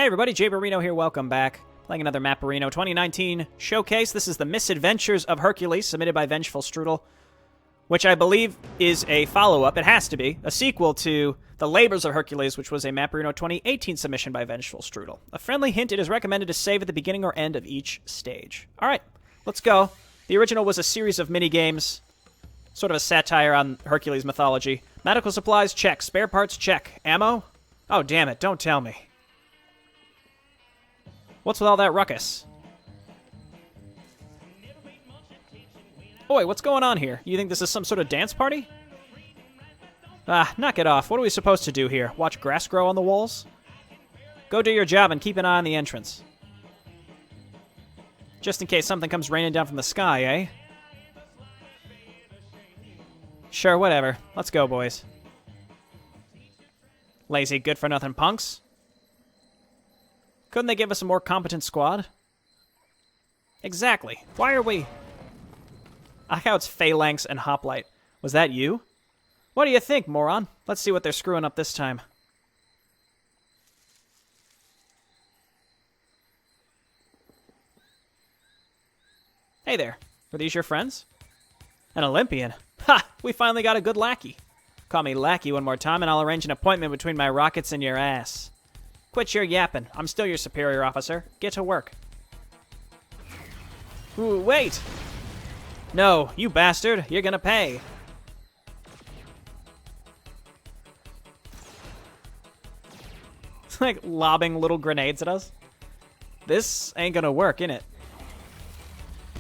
everybody, Jayborino here, welcome back. Playing another Maporino 2019 showcase. This is the Misadventures of Hercules, submitted by VengefulStrudel, which I believe is a follow-up, it has to be, a sequel to The Labors of Hercules, which was a Maporino 2018 submission by VengefulStrudel. A friendly hint, it is recommended to save at the beginning or end of each stage. Alright, let's go. The original was a series of mini-games, sort of a satire on Hercules mythology. Medical supplies, check. Spare parts, check. Ammo? Oh, damn it, don't tell me. What's with all that ruckus? Oi, what's going on here? You think this is some sort of dance party? Ah, knock it off. What are we supposed to do here? Watch grass grow on the walls? Go do your job and keep an eye on the entrance. Just in case something comes raining down from the sky, eh? Sure, whatever. Let's go, boys. Lazy, good-for-nothing punks. Couldn't they give us a more competent squad? Exactly. Why are we... I like how it's Phalanx and Hoplite. Was that you? What do you think, moron? Let's see what they're screwing up this time. Hey there. Were these your friends? An Olympian? Ha! We finally got a good lackey. Call me lackey one more time and I'll arrange an appointment between my rockets and your ass. Quit your yapping. I'm still your superior officer. Get to work. Ooh, wait! No, you bastard. You're gonna pay. It's like lobbing little grenades at us. This ain't gonna work, innit?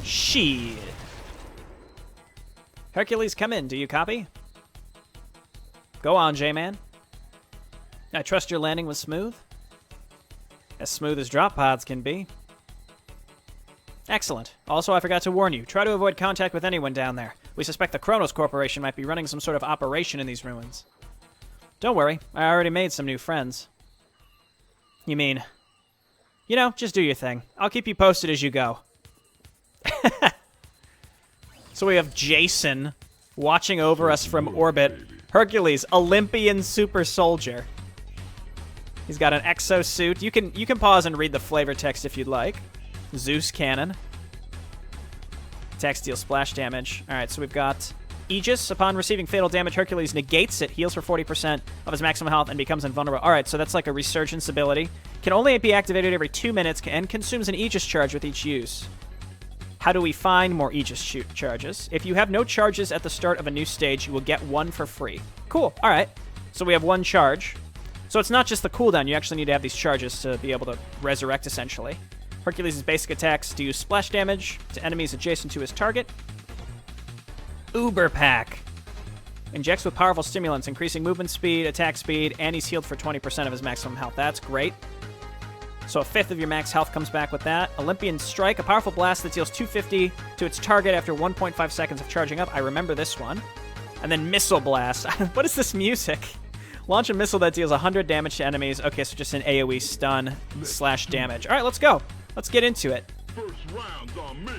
Shit. Hercules, come in. Do you copy? Go on, J-Man. I trust your landing was smooth? As smooth as drop pods can be. Excellent. Also, I forgot to warn you. Try to avoid contact with anyone down there. We suspect the Kronos Corporation might be running some sort of operation in these ruins. Don't worry. I already made some new friends. You mean... You know, just do your thing. I'll keep you posted as you go. So we have Jason watching over us from orbit. Hercules, Olympian super soldier. He's got an exosuit. You can pause and read the flavor text if you'd like. Zeus cannon. Attack, steal, splash damage. Alright, so we've got Aegis. Upon receiving fatal damage, Hercules negates it, heals for 40% of his maximum health, and becomes invulnerable. Alright, so that's like a resurgence ability. Can only be activated every 2 minutes and consumes an Aegis charge with each use. How do we find more Aegis charges? If you have no charges at the start of a new stage, you will get one for free. Cool. Alright. So we have one charge. So it's not just the cooldown. You actually need to have these charges to be able to resurrect, essentially. Hercules' basic attacks do splash damage to enemies adjacent to his target. Uber Pack. Injects with powerful stimulants, increasing movement speed, attack speed, and he's healed for 20% of his maximum health. That's great. So a fifth of your max health comes back with that. Olympian Strike, a powerful blast that deals 250 to its target after 1.5 seconds of charging up. I remember this one. And then Missile Blast. What is this music? Launch a missile that deals 100 damage to enemies. Okay, so just an AoE stun / damage. All right, let's go. Let's get into it. First round's on me.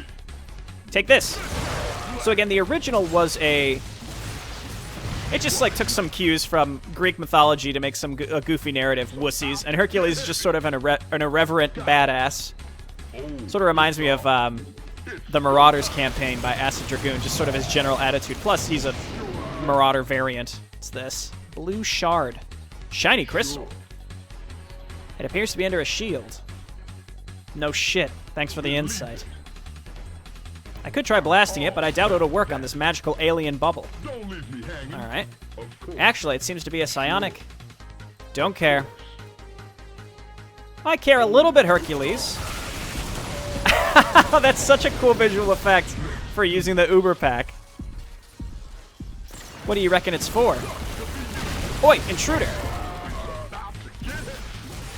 Take this. So again, the original was a... It just like took some cues from Greek mythology to make some a goofy narrative, wussies. And Hercules is just sort of an irreverent badass. Sort of reminds me of the Marauders campaign by Acid Dragoon, just sort of his general attitude. Plus, he's a Marauder variant. It's this. Blue Shard. Shiny crystal. It appears to be under a shield. No shit. Thanks for the insight. I could try blasting it, but I doubt it'll work on this magical alien bubble. Don't leave me hanging. Alright. Actually, it seems to be a psionic. Don't care. I care a little bit, Hercules. That's such a cool visual effect for using the Uber Pack. What do you reckon it's for? Oi, intruder!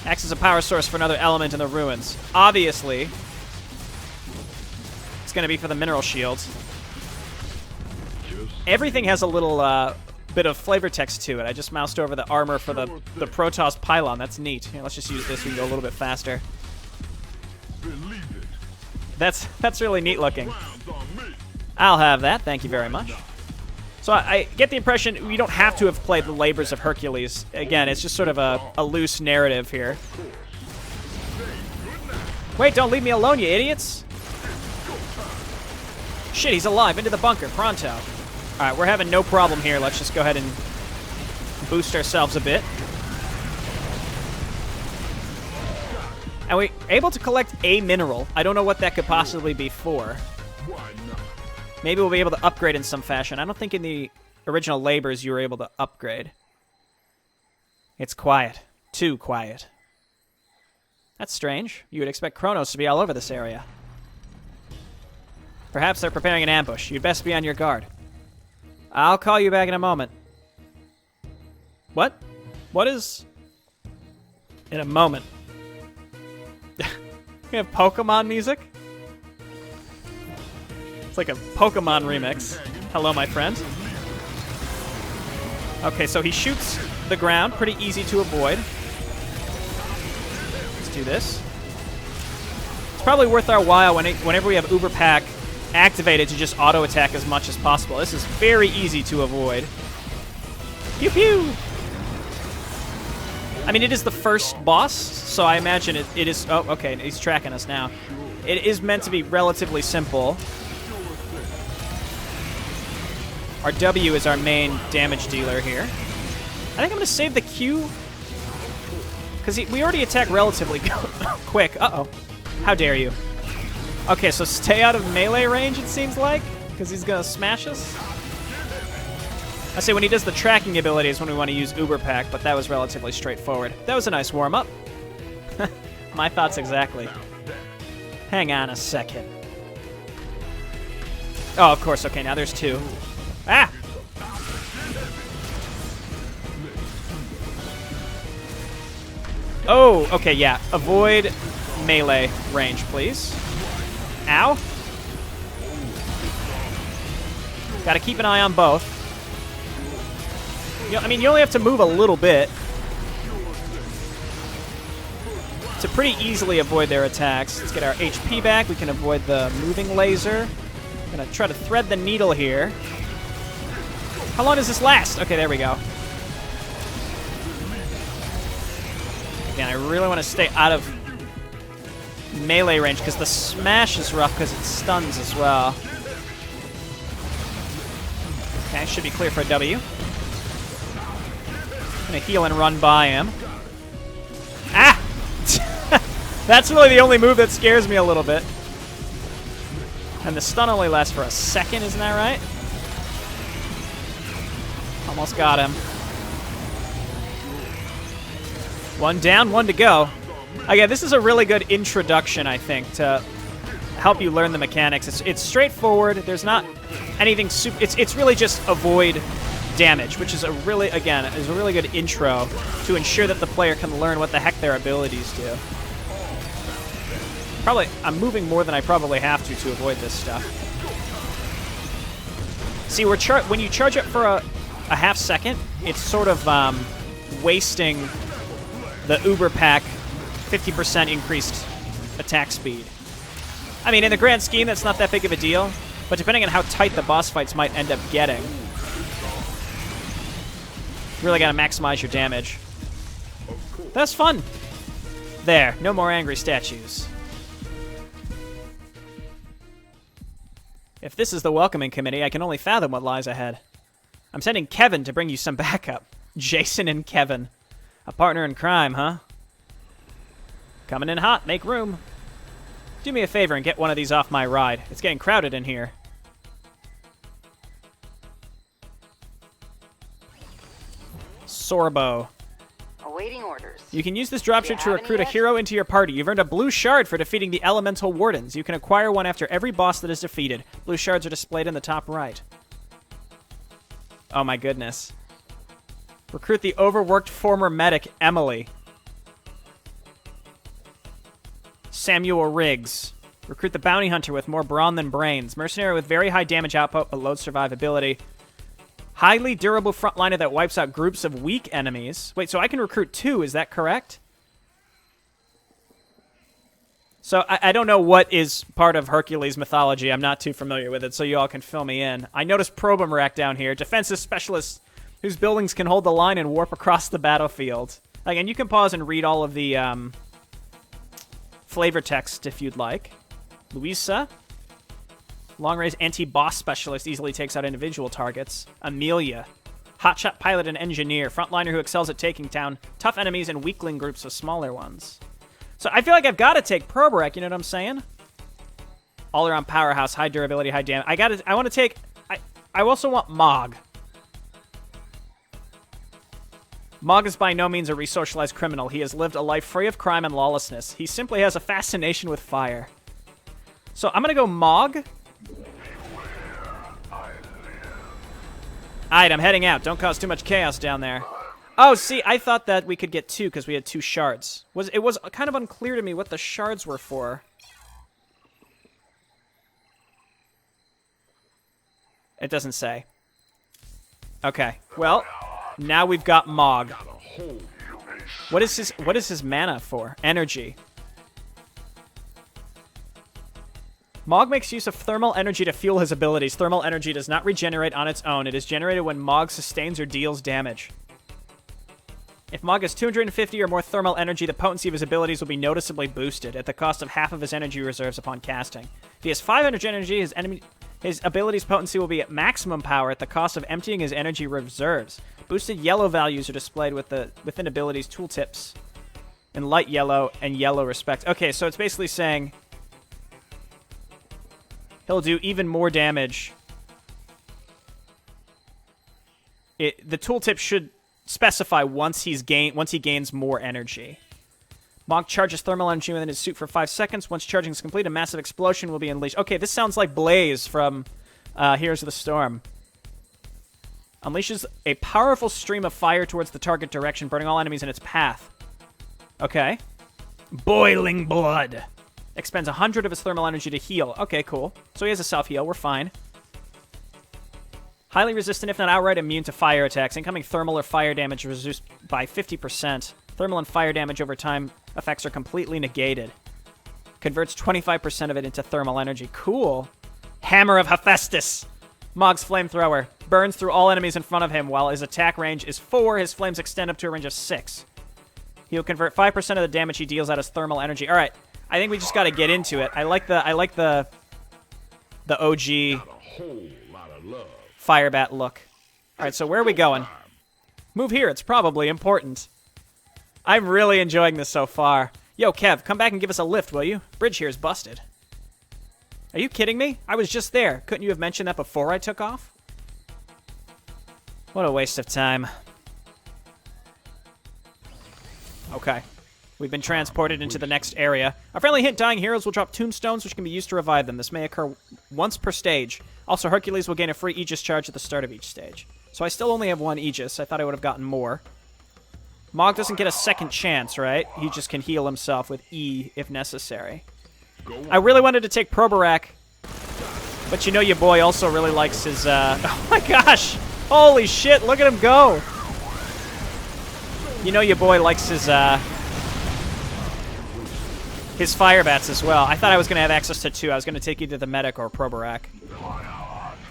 Acts as a power source for another element in the ruins. Obviously, it's going to be for the mineral shield. Everything has a little bit of flavor text to it. I just moused over the armor for the Protoss pylon. That's neat. Here, let's just use this. We can go a little bit faster. That's really neat looking. I'll have that. Thank you very much. So I get the impression you don't have to have played The Labors of Hercules. Again, it's just sort of a loose narrative here. Wait, don't leave me alone, you idiots. Shit, he's alive. Into the bunker. Pronto. All right, we're having no problem here. Let's just go ahead and boost ourselves a bit. And we're able to collect a mineral. I don't know what that could possibly be for. Maybe we'll be able to upgrade in some fashion. I don't think in the original labors you were able to upgrade. It's quiet. Too quiet. That's strange. You would expect Kronos to be all over this area. Perhaps they're preparing an ambush. You'd best be on your guard. I'll call you back in a moment. What? What is... In a moment. We have Pokemon music? It's like a Pokemon remix. Hello, my friend. Okay, so he shoots the ground. Pretty easy to avoid. Let's do this. It's probably worth our while whenever we have Uber Pack activated to just auto-attack as much as possible. This is very easy to avoid. Pew pew! I mean, it is the first boss, so I imagine it is... Oh, okay, he's tracking us now. It is meant to be relatively simple. Our W is our main damage dealer here. I think I'm going to save the Q, because we already attack relatively quick. Uh-oh. How dare you. Okay, so stay out of melee range, it seems like, because he's going to smash us. I say when he does the tracking ability is when we want to use Uber Pack, but that was relatively straightforward. That was a nice warm-up. My thoughts exactly. Hang on a second. Oh, of course. Okay, now there's two. Ah! Oh, okay, yeah. Avoid melee range, please. Ow. Gotta keep an eye on both. I mean, you only have to move a little bit to pretty easily avoid their attacks. Let's get our HP back. We can avoid the moving laser. I'm going to try to thread the needle here. How long does this last? Okay, there we go. Again, I really want to stay out of melee range because the smash is rough because it stuns as well. Okay, should be clear for a W. Gonna heal and run by him. Ah! That's really the only move that scares me a little bit. And the stun only lasts for a second, isn't that right? Almost got him. One down, one to go. Again, this is a really good introduction, I think, to help you learn the mechanics. It's straightforward. There's not anything super... It's really just avoid damage, which is a really, again, is a really good intro to ensure that the player can learn what the heck their abilities do. Probably, I'm moving more than I probably have to avoid this stuff. See, when you charge it for a half second, it's sort of wasting the Uber Pack 50% increased attack speed. I mean, in the grand scheme, that's not that big of a deal, but depending on how tight the boss fights might end up getting, really gotta maximize your damage. That's fun. There, no more angry statues. If this is the welcoming committee, I can only fathom what lies ahead. I'm sending Kevin to bring you some backup. Jason and Kevin. A partner in crime, huh? Coming in hot, make room. Do me a favor and get one of these off my ride. It's getting crowded in here. Sorbo. Awaiting orders. You can use this dropship to recruit a hero into your party. You've earned a blue shard for defeating the elemental wardens. You can acquire one after every boss that is defeated. Blue shards are displayed in the top right. Oh my goodness. Recruit the overworked former medic, Emily. Samuel Riggs. Recruit the bounty hunter with more brawn than brains. Mercenary with very high damage output but low survivability. Highly durable frontliner that wipes out groups of weak enemies. Wait, so I can recruit two, is that correct? So I don't know what is part of Hercules mythology. I'm not too familiar with it, so you all can fill me in. I noticed Probum down here. Defensive specialists whose buildings can hold the line and warp across the battlefield. Again, you can pause and read all of the flavor text if you'd like. Luisa. Long-range anti-boss specialist, easily takes out individual targets. Amelia. Hotshot pilot and engineer. Frontliner who excels at taking down tough enemies and weakling groups of smaller ones. So I feel like I've got to take Proberek, you know what I'm saying? All-around powerhouse, high durability, high damage. I want to take... I also want Mog. Mog is by no means a resocialized criminal. He has lived a life free of crime and lawlessness. He simply has a fascination with fire. So I'm going to go Mog. Alright, I'm heading out. Don't cause too much chaos down there. Oh, see, I thought that we could get 2 because we had 2 shards. It was kind of unclear to me what the shards were for. It doesn't say. Okay, well, now we've got Mog. What is his mana for? Energy. Mog makes use of thermal energy to fuel his abilities. Thermal energy does not regenerate on its own. It is generated when Mog sustains or deals damage. If Mog has 250 or more thermal energy, the potency of his abilities will be noticeably boosted at the cost of half of his energy reserves upon casting. If he has 500 energy, his ability's potency will be at maximum power at the cost of emptying his energy reserves. Boosted yellow values are displayed within abilities tooltips in light yellow and yellow respect. Okay, so it's basically saying he'll do even more damage. The tooltip should specify once he gains more energy. Mog charges thermal energy within his suit for 5 seconds. Once charging is complete, a massive explosion will be unleashed. Okay, this sounds like Blaze from Heroes of the Storm. Unleashes a powerful stream of fire towards the target direction, burning all enemies in its path. Okay. Boiling blood. Expends 100 of his thermal energy to heal. Okay, cool. So he has a self-heal. We're fine. Highly resistant, if not outright immune to fire attacks. Incoming thermal or fire damage reduced by 50%. Thermal and fire damage over time effects are completely negated. Converts 25% of it into thermal energy. Cool. Hammer of Hephaestus. Mog's flamethrower. Burns through all enemies in front of him. While his attack range is 4, his flames extend up to a range of 6. He'll convert 5% of the damage he deals out as thermal energy. All right. I think we just got to get into it. I like the OG Firebat look. All right, so where are we going? Move here. It's probably important. I'm really enjoying this so far. Yo, Kev, come back and give us a lift, will you? Bridge here is busted. Are you kidding me? I was just there. Couldn't you have mentioned that before I took off? What a waste of time. Okay. We've been transported into the next area. A friendly hit dying heroes will drop tombstones, which can be used to revive them. This may occur once per stage. Also, Hercules will gain a free Aegis charge at the start of each stage. So I still only have 1 Aegis. I thought I would have gotten more. Mog doesn't get a second chance, right? He just can heal himself with E if necessary. I really wanted to take Proberek, but you know your boy also really likes his, oh my gosh! Holy shit, look at him go! You know your boy likes his Firebats as well. I thought I was going to have access to 2. I was going to take either the Medic or Proberek.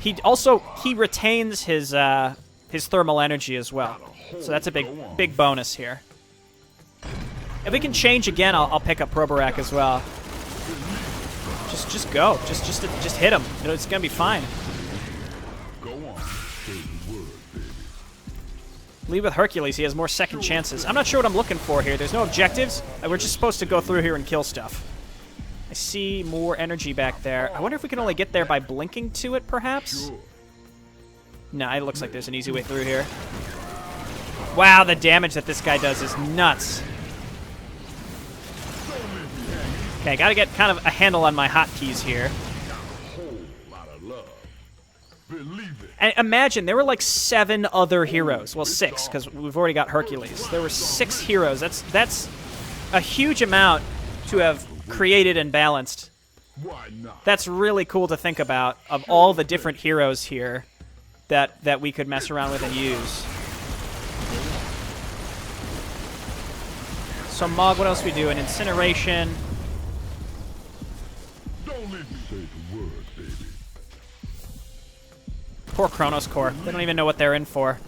He retains his thermal energy as well. So that's a big bonus here. If we can change again, I'll pick up Proberek as well. Just go. Just hit him. It's gonna be fine. Lead with Hercules. He has more second chances. I'm not sure what I'm looking for here. There's no objectives. We're just supposed to go through here and kill stuff. I see more energy back there. I wonder if we can only get there by blinking to it, perhaps? No, it looks like there's an easy way through here. Wow, the damage that this guy does is nuts. Okay, gotta get kind of a handle on my hotkeys here. And imagine, there were like 7 other heroes. Well, 6, because we've already got Hercules. There were 6 heroes. That's a huge amount to have created and balanced. That's really cool to think about, of all the different heroes here that we could mess around with and use. So Mog, what else we do? An incineration. Poor Kronos Core. They don't even know what they're in for.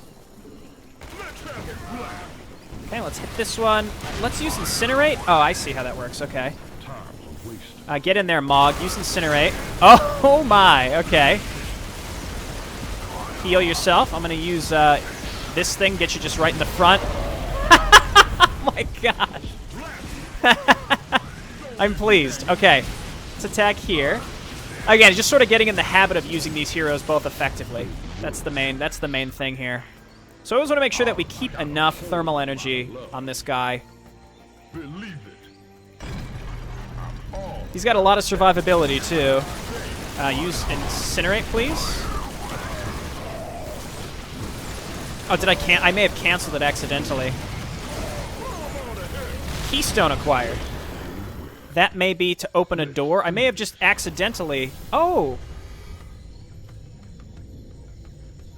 Okay, let's hit this one. Let's use Incinerate. Oh, I see how that works. Okay. Get in there, Mog. Use Incinerate. Oh my, okay. Heal yourself. I'm going to use this thing, get you just right in the front. Oh my gosh. I'm pleased. Okay, let's attack here. Again, just sort of getting in the habit of using these heroes both effectively. That's the main thing here. So I always want to make sure that we keep enough thermal energy on this guy. He's got a lot of survivability too. Use Incinerate, please. Oh, I may have canceled it accidentally. Keystone acquired. That may be to open a door. I may have just accidentally... Oh!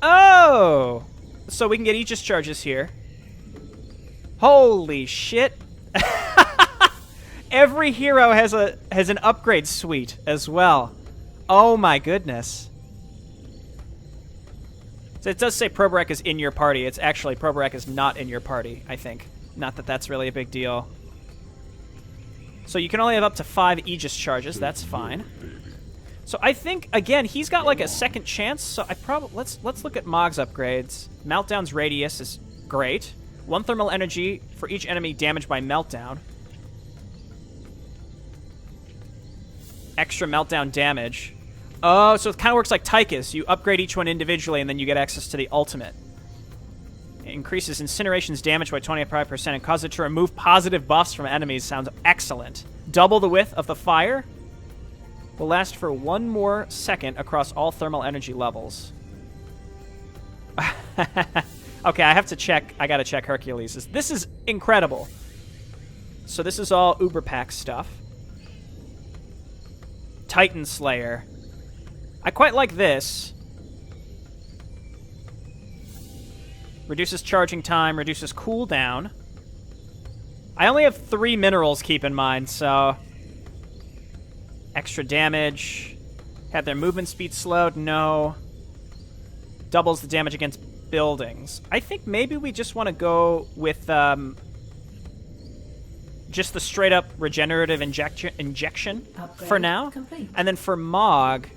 Oh! So we can get Aegis charges here. Holy shit. Every hero has an upgrade suite as well. Oh my goodness. So it does say Proberek is in your party. It's actually Proberek is not in your party, I think. Not that that's really a big deal. So you can only have up to 5 Aegis charges. That's fine. So I think, again, he's got like a second chance. So I probably let's look at Mog's upgrades. Meltdown's radius is great. 1 thermal energy for each enemy damaged by Meltdown. Extra Meltdown damage. Oh, so it kind of works like Tychus. You upgrade each one individually, and then you get access to the ultimate. It increases Incineration's damage by 25% and causes it to remove positive buffs from enemies. Sounds excellent. Double the width of the fire. Will last for 1 more second across all thermal energy levels. Okay, I have to check. I gotta check Hercules. This is incredible. So this is all Uber Pack stuff. Titan Slayer. I quite like this. Reduces charging time, reduces cooldown. I only have 3 minerals, keep in mind, so... Extra damage. Have their movement speed slowed? No. Doubles the damage against buildings. I think maybe we just want to go with just the straight-up regenerative injection Upgrade for now. complete. And then for Mog...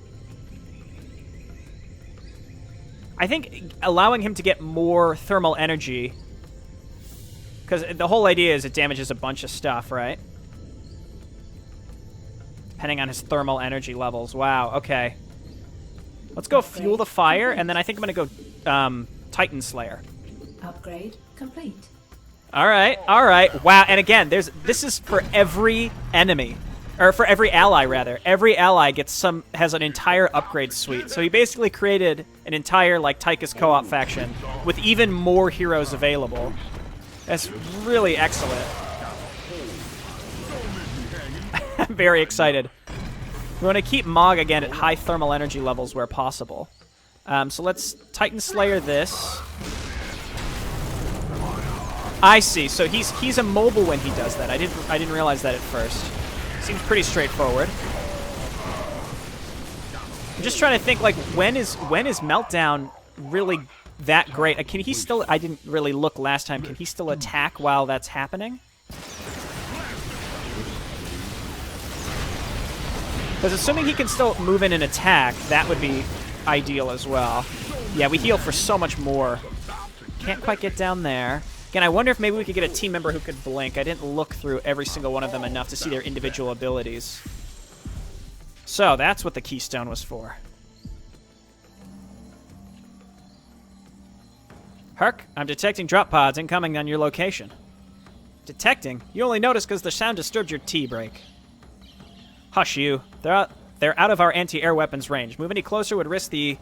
I think allowing him to get more thermal energy, because the whole idea is it damages a bunch of stuff, right? Depending on his thermal energy levels. Wow, okay. Let's go Upgrade Fuel the Fire, complete. and then I think I'm going to go Titan Slayer. Upgrade complete. All right. Wow, and again, this is for every enemy. Or for every ally, rather. Every ally has an entire upgrade suite. So he basically created an entire, like, Tychus co-op faction with even more heroes available. That's really excellent. I'm very excited. We want to keep Mog, again, at high thermal energy levels where possible. So let's Titan Slayer this. I see. So he's immobile when he does that. I didn't realize that at first. Seems pretty straightforward. I'm just trying to think, like, when is Meltdown really that great? Can he still... I didn't really look last time. Can he still attack while that's happening? Because assuming he can still move in and attack, that would be ideal as well. Yeah, we heal for so much more. Can't quite get down there. Again, I wonder if maybe we could get a team member who could blink. I didn't look through every single one of them enough to see their individual abilities. So, that's what the Keystone was for. Herc, I'm detecting drop pods incoming on your location. Detecting? You only noticed because the sound disturbed your tea break. Hush you. They're out of our anti-air weapons range. Move any closer would risk the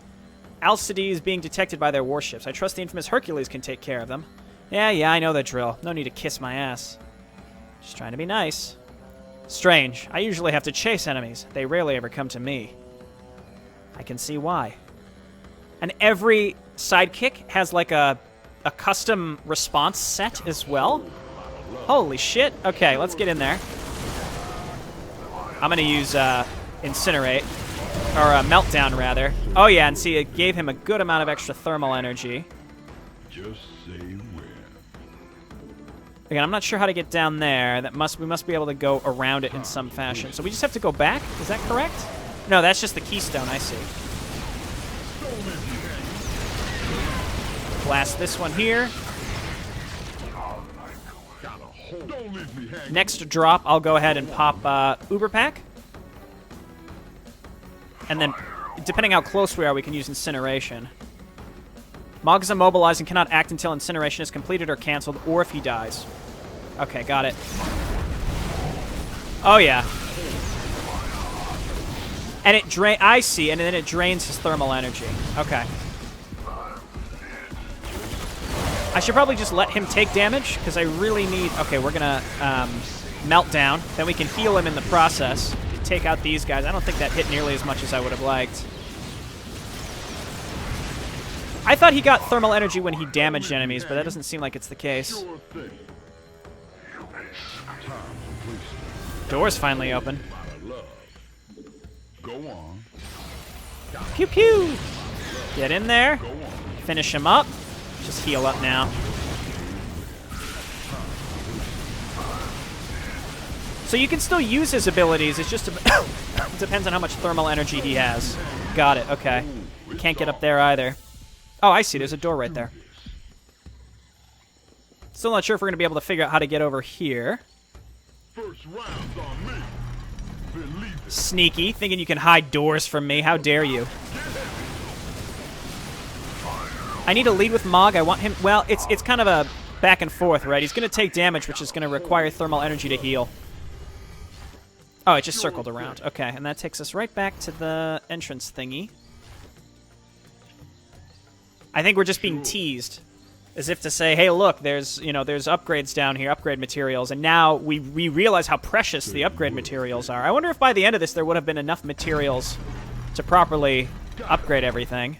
Alcides being detected by their warships. I trust the infamous Hercules can take care of them. Yeah, I know the drill. No need to kiss my ass. Just trying to be nice. Strange. I usually have to chase enemies. They rarely ever come to me. I can see why. And every sidekick has like a custom response set as well. Holy shit. Okay, let's get in there. I'm going to use Incinerate. Or Meltdown, rather. Oh, yeah, and see, it gave him a good amount of extra thermal energy. Just say where. Again, I'm not sure how to get down there. We must be able to go around it in some fashion. So we just have to go back? Is that correct? No, that's just the keystone, I see. Blast this one here. Next drop, I'll go ahead and pop Uber Pack. And then, depending how close we are, we can use Incineration. Mog is immobilized and cannot act until Incineration is completed or canceled, or if he dies. Okay, got it. Oh, yeah. And it I see, and then it drains his thermal energy. Okay. I should probably just let him take damage, because I really need... Okay, we're going to Meltdown. Then we can heal him in the process. Take out these guys. I don't think that hit nearly as much as I would have liked. I thought he got thermal energy when he damaged enemies, but that doesn't seem like it's the case. Door's finally open. Pew pew! Get in there. Finish him up. Just heal up now. So you can still use his abilities, it just depends on how much thermal energy he has. Got it, okay. Can't get up there either. Oh, I see, there's a door right there. Still not sure if we're going to be able to figure out how to get over here. Sneaky, thinking you can hide doors from me. How dare you? I need to lead with Mog. I want him... Well, it's kind of a back and forth, right? He's going to take damage, which is going to require thermal energy to heal. Oh, it just circled around. Okay, and that takes us right back to the entrance thingy. I think we're just being teased. As if to say, hey, look, there's upgrades down here, upgrade materials, and now we realize how precious the upgrade materials are. I wonder if by the end of this there would have been enough materials to properly upgrade everything.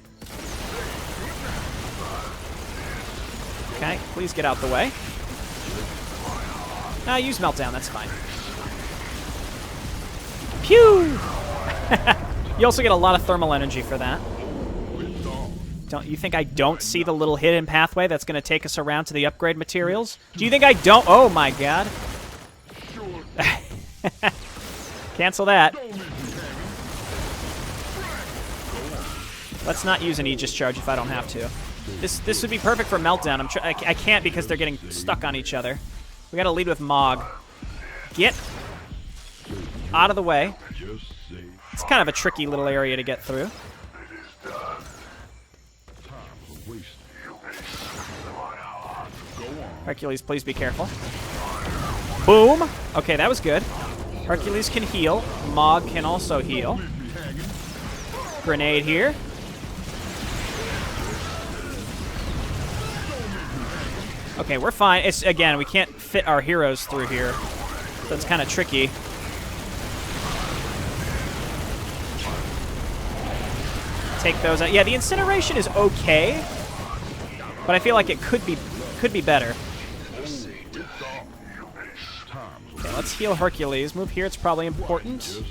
Okay, please get out the way. Use Meltdown, that's fine. Pew! You also get a lot of thermal energy for that. Don't you think I don't see the little hidden pathway that's going to take us around to the upgrade materials? Do you think I don't? Oh my god. Cancel that. Let's not use an Aegis charge if I don't have to. This would be perfect for Meltdown. I can't because they're getting stuck on each other. We got to lead with Mog. Get out of the way. It's kind of a tricky little area to get through. Hercules, please be careful. Boom! Okay, that was good. Hercules can heal. Mog can also heal. Grenade here. Okay, we're fine. It's, again, we can't fit our heroes through here. So it's kind of tricky. Take those out. Yeah, the incineration is okay, but I feel like it could be better. Okay, let's heal Hercules. Move here, it's probably important.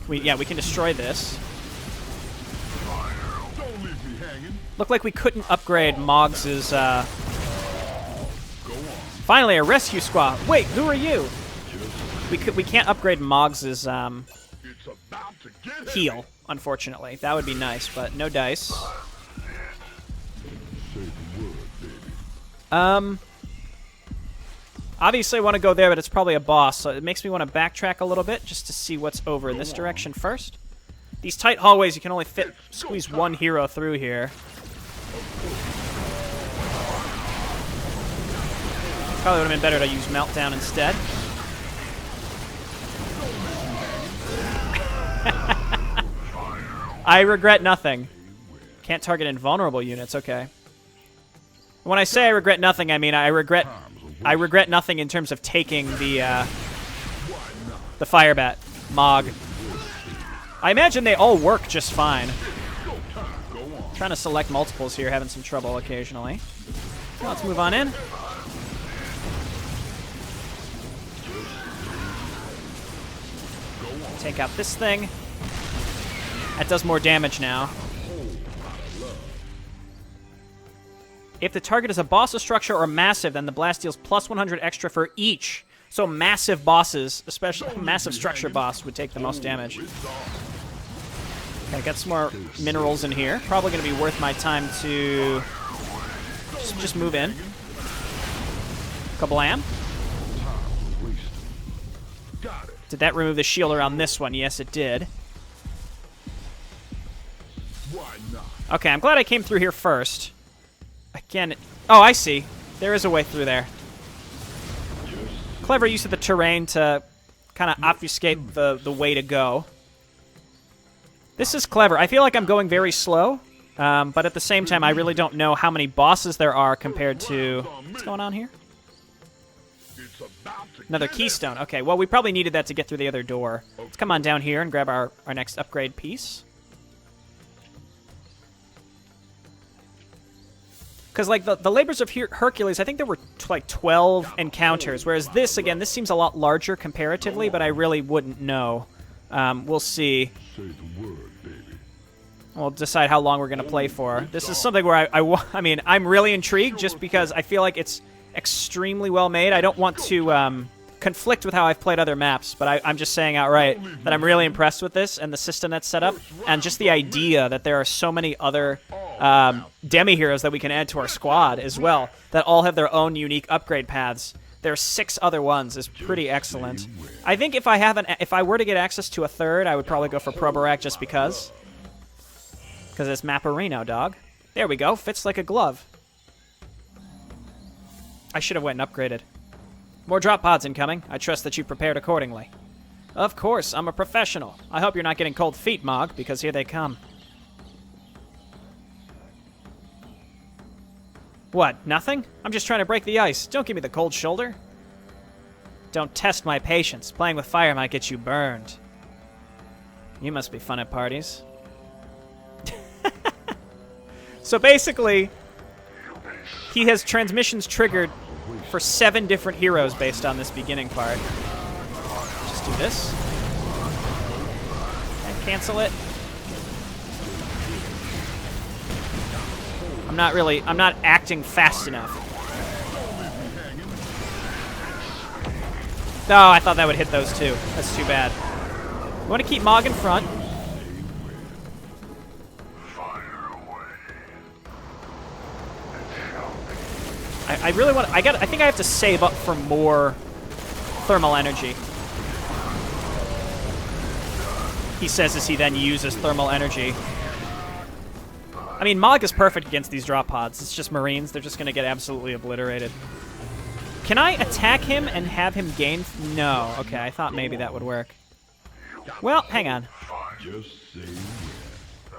We can destroy this. Looked like we couldn't upgrade Mog's, Finally, a rescue squad. Wait, who are you? We can't upgrade Mog's, heal, unfortunately. That would be nice, but no dice. Obviously I want to go there, but it's probably a boss, so it makes me want to backtrack a little bit just to see what's over in this direction first. These tight hallways, you can only squeeze one hero through here. Probably would have been better to use Meltdown instead. I regret nothing. Can't target invulnerable units, okay. When I say I regret nothing, I mean I regret nothing in terms of taking the Firebat, Mog. I imagine they all work just fine. Trying to select multiples here, having some trouble occasionally. Well, let's move on in. Take out this thing. That does more damage now. If the target is a boss, a structure, or massive, then the blast deals plus 100 extra for each. So massive bosses, especially massive structure boss, would take the most damage. Okay, get some more minerals in here. Probably going to be worth my time to just move in. Kablam. Did that remove the shield around this one? Yes, it did. Okay, I'm glad I came through here first. Again, oh, I see. There is a way through there. Clever use of the terrain to kind of obfuscate the way to go. This is clever. I feel like I'm going very slow, but at the same time, I really don't know how many bosses there are compared to... What's going on here? Another keystone. Okay, well, we probably needed that to get through the other door. Let's come on down here and grab our next upgrade piece. Because, like, the Labors of Hercules, I think there were, like, 12 encounters, whereas this, again, this seems a lot larger comparatively, but I really wouldn't know. We'll see. We'll decide how long we're going to play for. This is something where I mean, I'm really intrigued just because I feel like it's extremely well made. I don't want to conflict with how I've played other maps, but I'm just saying outright that I'm really impressed with this and the system that's set up, and just the idea that there are so many other demi-heroes that we can add to our squad as well, that all have their own unique upgrade paths. There are 6 other ones is pretty excellent. I think if I were to get access to a third, I would probably go for Proborak just because. Because it's Maporino, dog. There we go. Fits like a glove. I should have went and upgraded. More drop pods incoming. I trust that you prepared accordingly. Of course, I'm a professional. I hope you're not getting cold feet, Mog, because here they come. What, nothing? I'm just trying to break the ice. Don't give me the cold shoulder. Don't test my patience. Playing with fire might get you burned. You must be fun at parties. So basically, he has transmissions triggered for 7 different heroes based on this beginning part. Just do this. And cancel it. I'm not acting fast enough. Oh, I thought that would hit those too. That's too bad. We want to keep Mog in front. I really want. I think I have to save up for more thermal energy. He says as he then uses thermal energy. I mean, Mog is perfect against these drop pods. It's just Marines. They're just going to get absolutely obliterated. Can I attack him and have him gain? No. Okay, I thought maybe that would work. Well, hang on.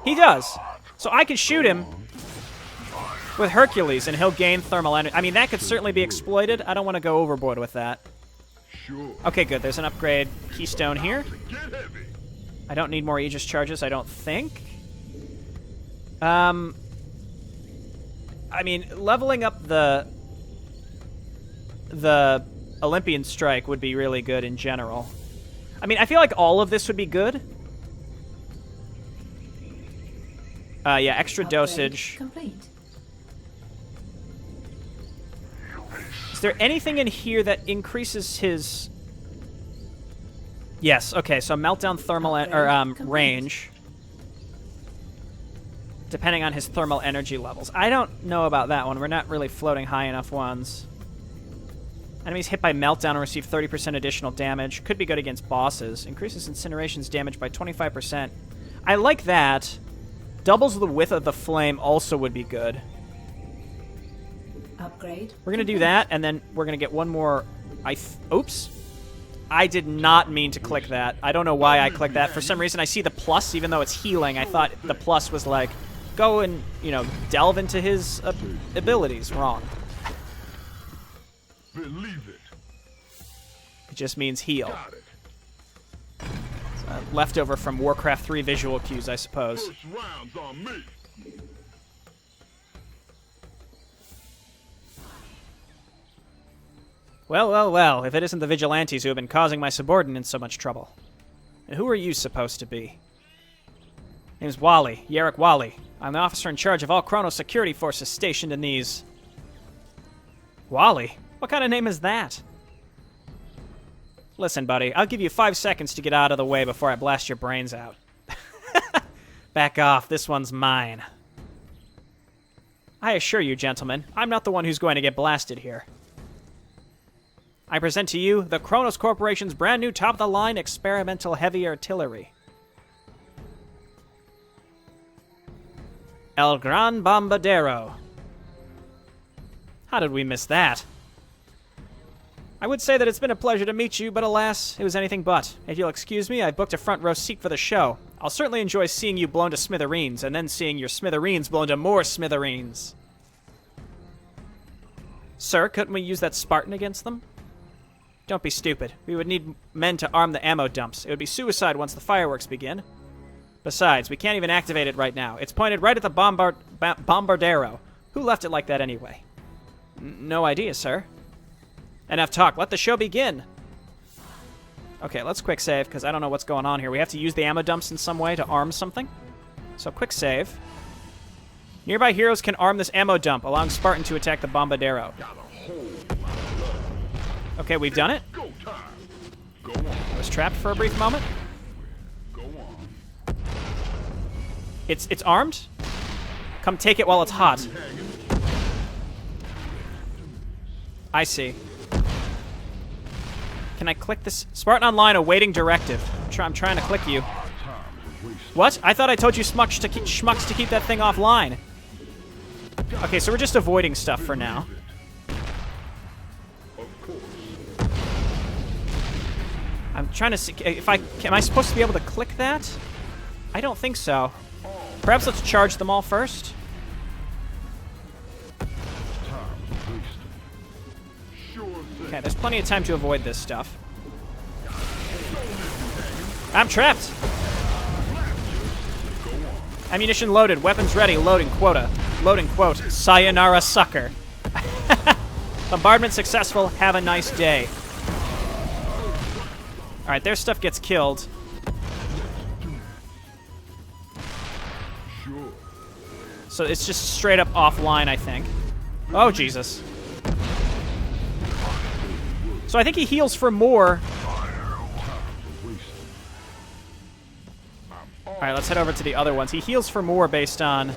He does. So I can shoot him with Hercules, and he'll gain thermal energy. I mean, that could certainly be exploited. I don't want to go overboard with that. Okay, good. There's an upgrade keystone here. I don't need more Aegis charges, I don't think. I mean, leveling up the Olympian Strike would be really good in general. I mean, I feel like all of this would be good. Yeah, extra dosage. Complete. Is there anything in here that increases his... Yes, okay, so meltdown thermal range. Depending on his thermal energy levels. I don't know about that one. We're not really floating high enough ones. Enemies hit by meltdown and receive 30% additional damage. Could be good against bosses. Increases incineration's damage by 25%. I like that. Doubles the width of the flame also would be good. Upgrade. We're going to do that, and then we're going to get one more... Oops. I did not mean to click that. I don't know why I clicked that. For some reason, I see the plus, even though it's healing. I thought the plus was like, go and, you know, delve into his abilities. Wrong. Believe it. It just means heal. Leftover from Warcraft 3 visual cues, I suppose. First round's on me. Well, well, well, if it isn't the vigilantes who have been causing my subordinates so much trouble. And who are you supposed to be? Name's Wally, Yarrick Wally. I'm the officer in charge of all Chronos security forces stationed in these Wally? What kind of name is that? Listen, buddy, I'll give you 5 seconds to get out of the way before I blast your brains out. Back off, this one's mine. I assure you, gentlemen, I'm not the one who's going to get blasted here. I present to you the Kronos Corporation's brand new top-of-the-line experimental heavy artillery. El Gran Bombard-Arrow. How did we miss that? I would say that it's been a pleasure to meet you, but alas, it was anything but. If you'll excuse me, I've booked a front row seat for the show. I'll certainly enjoy seeing you blown to smithereens, and then seeing your smithereens blown to more smithereens. Sir, couldn't we use that Spartan against them? Don't be stupid. We would need men to arm the ammo dumps. It would be suicide once the fireworks begin. Besides, we can't even activate it right now. It's pointed right at the Bombard-Arrow. Who left it like that anyway? No idea, sir. Enough talk. Let the show begin. Okay, let's quick save, because I don't know what's going on here. We have to use the ammo dumps in some way to arm something. So quick save. Nearby heroes can arm this ammo dump, allowing Spartan to attack the Bombard-Arrow. Okay, we've done it. I was trapped for a brief moment. It's armed? Come take it while it's hot. I see. Can I click this? Spartan Online awaiting directive. I'm trying to click you. What? I thought I told you schmucks to keep that thing offline. Okay, so we're just avoiding stuff for now. I'm trying to see if am I supposed to be able to click that? I don't think so. Perhaps let's charge them all first. Okay, there's plenty of time to avoid this stuff. I'm trapped. Ammunition loaded, weapons ready, loading quota. Loading quote, sayonara sucker. Bombardment successful, have a nice day. Alright, their stuff gets killed. So it's just straight up offline, I think. Oh, Jesus. So I think he heals for more. Alright, let's head over to the other ones. He heals for more based on...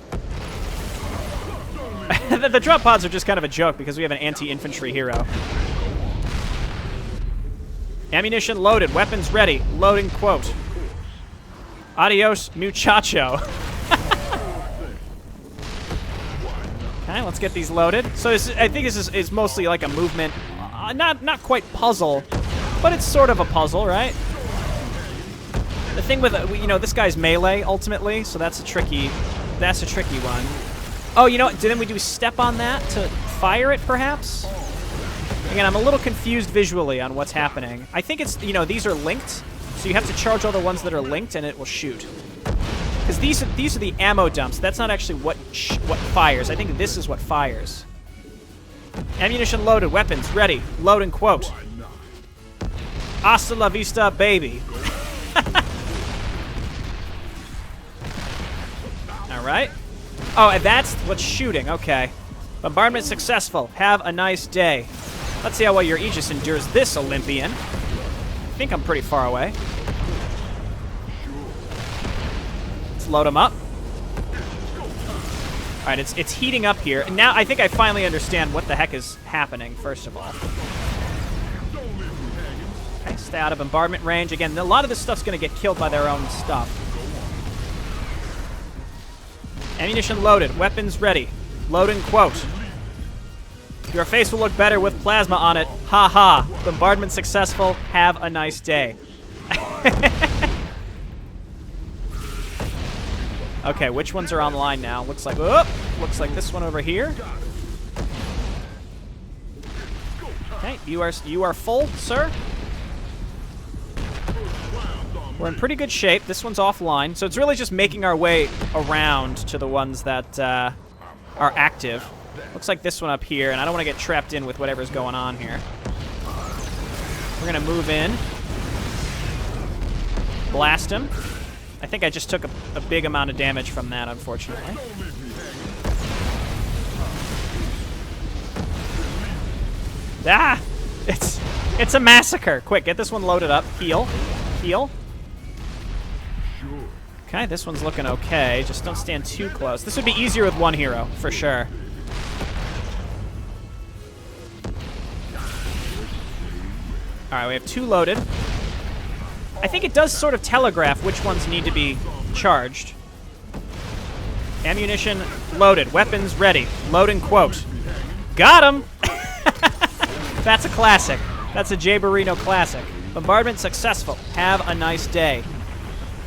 the drop pods are just kind of a joke because we have an anti-infantry hero. Ammunition loaded, weapons ready, loading quote. Adios, muchacho. Okay, let's get these loaded. So I think this is mostly like a movement, not quite puzzle, but it's sort of a puzzle, right? The thing with this guy's melee ultimately, so that's a tricky one. Oh, you know what? Then we do step on that to fire it, perhaps? Again, I'm a little confused visually on what's happening. I think it's, these are linked, so you have to charge all the ones that are linked and it will shoot. Because these are the ammo dumps. That's not actually what fires. I think this is what fires. Ammunition loaded, weapons ready, loading quote. Hasta la vista, baby. Alright. Oh, and that's what's shooting, okay. Bombardment successful, have a nice day. Let's see how well your Aegis endures this, Olympian. I think I'm pretty far away. Let's load them up. Alright, it's heating up here. And now I think I finally understand what the heck is happening, first of all. Okay, stay out of bombardment range. Again, a lot of this stuff's going to get killed by their own stuff. Ammunition loaded, weapons ready. Loading quote. Your face will look better with plasma on it. Ha ha. Bombardment successful. Have a nice day. Okay, which ones are online now? Looks like this one over here. Okay, you are full, sir. We're in pretty good shape. This one's offline, so it's really just making our way around to the ones that are active. Looks like this one up here, and I don't want to get trapped in with whatever's going on here. We're going to move in. Blast him. I think I just took a big amount of damage from that, unfortunately. Ah! It's a massacre. Quick, get this one loaded up. Heal. Heal. Okay, this one's looking okay. Just don't stand too close. This would be easier with one hero, for sure. Alright, we have 2 loaded. I think it does sort of telegraph which ones need to be charged. Ammunition loaded. Weapons ready. Loading quote. Got him! That's a classic. That's a Jayborino classic. Bombardment successful. Have a nice day.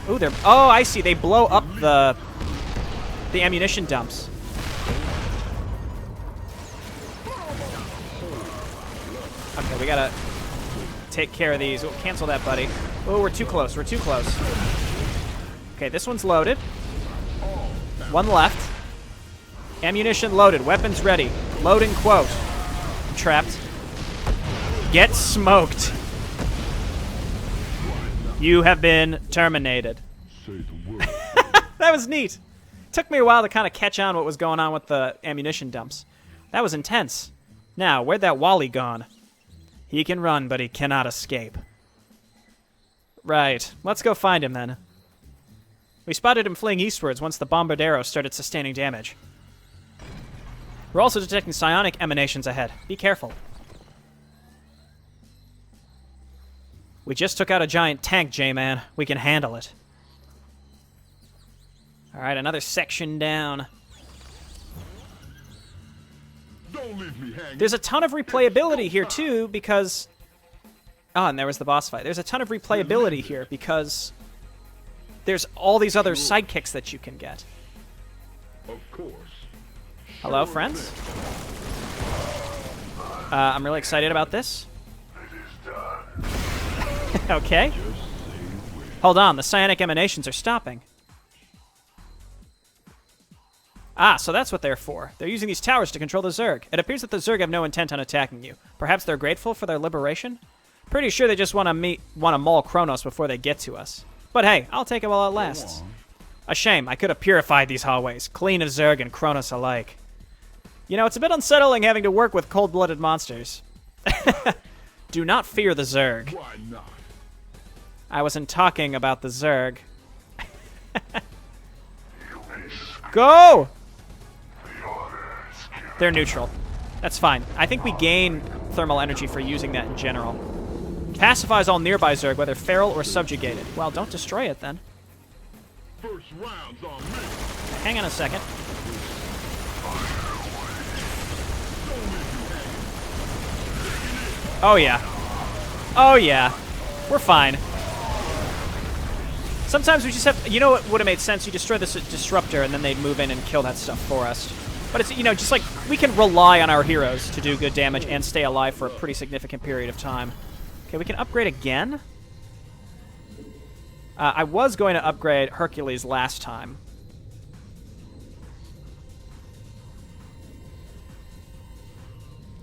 Ooh, they're... Oh, I see. They blow up the ammunition dumps. Okay, we gotta take care of these. We'll cancel that, buddy. Oh, we're too close. We're too close. Okay, this one's loaded. 1 left. Ammunition loaded. Weapons ready. Loading quote. I'm trapped. Get smoked. You have been terminated. That was neat. Took me a while to kind of catch on what was going on with the ammunition dumps. That was intense. Now, where'd that Wally gone? He can run, but he cannot escape. Right. Let's go find him, then. We spotted him fleeing eastwards once the Bombard-Arrow started sustaining damage. We're also detecting psionic emanations ahead. Be careful. We just took out a giant tank, J-Man. We can handle it. Alright, another section down. Don't leave me hanging. There's a ton of replayability here, too, because... Oh, and there was the boss fight. There's a ton of replayability here, because... There's all these other sidekicks that you can get. Of course. Hello, friends? I'm really excited about this. Okay. Hold on, the psionic emanations are stopping. Ah, so that's what they're for. They're using these towers to control the Zerg. It appears that the Zerg have no intent on attacking you. Perhaps they're grateful for their liberation? Pretty sure they just want to maul Kronos before they get to us. But hey, I'll take it while it lasts. A shame, I could have purified these hallways, clean of Zerg and Kronos alike. You know, it's a bit unsettling having to work with cold-blooded monsters. Do not fear the Zerg. Why not? I wasn't talking about the Zerg. Go! They're neutral. That's fine. I think we gain thermal energy for using that in general. Pacifies all nearby Zerg, whether feral or subjugated. Well, don't destroy it then. First round's on me. Hang on a second. Oh yeah. Oh yeah. We're fine. Sometimes we just have... You know what would have made sense? You destroy this disruptor and then they'd move in and kill that stuff for us. But it's, you know, just like we can rely on our heroes to do good damage and stay alive for a pretty significant period of time. Okay, we can upgrade again. I was going to upgrade Hercules last time.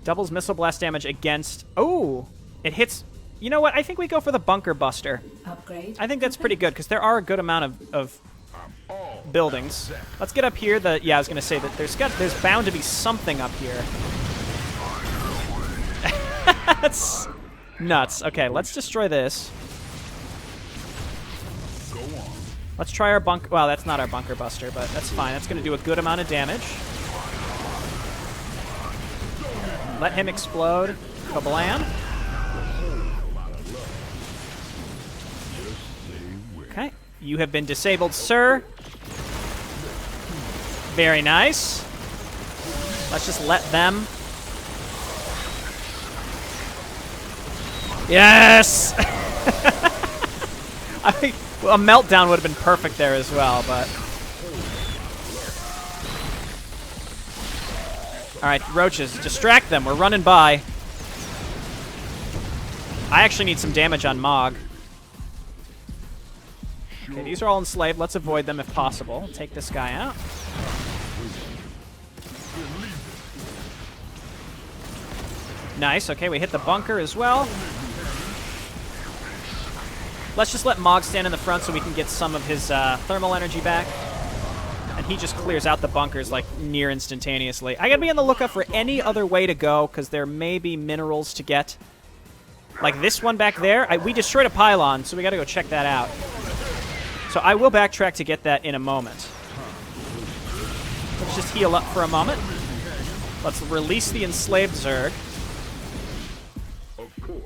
Doubles missile blast damage against... Oh! It hits... You know what? I think we go for the Bunker Buster. Upgrade. I think that's pretty good, because there are a good amount of buildings. Let's get up here. Yeah, I was going to say that there's bound to be something up here. That's nuts. Okay, let's destroy this. Let's try our bunker... Well, that's not our Bunker Buster, but that's fine. That's going to do a good amount of damage. Let him explode. Kablam. Okay. You have been disabled, sir. Very nice. Let's just let them... Yes! I think a meltdown would have been perfect there as well, but... Alright, roaches, distract them. We're running by. I actually need some damage on Mog. Okay, these are all enslaved. Let's avoid them if possible. Take this guy out. Nice. Okay, we hit the bunker as well. Let's just let Mog stand in the front so we can get some of his thermal energy back. And he just clears out the bunkers, like, near instantaneously. I gotta be on the lookout for any other way to go, because there may be minerals to get. Like this one back there. We destroyed a pylon, so we gotta go check that out. So I will backtrack to get that in a moment. Let's just heal up for a moment. Let's release the enslaved Zerg. Of course.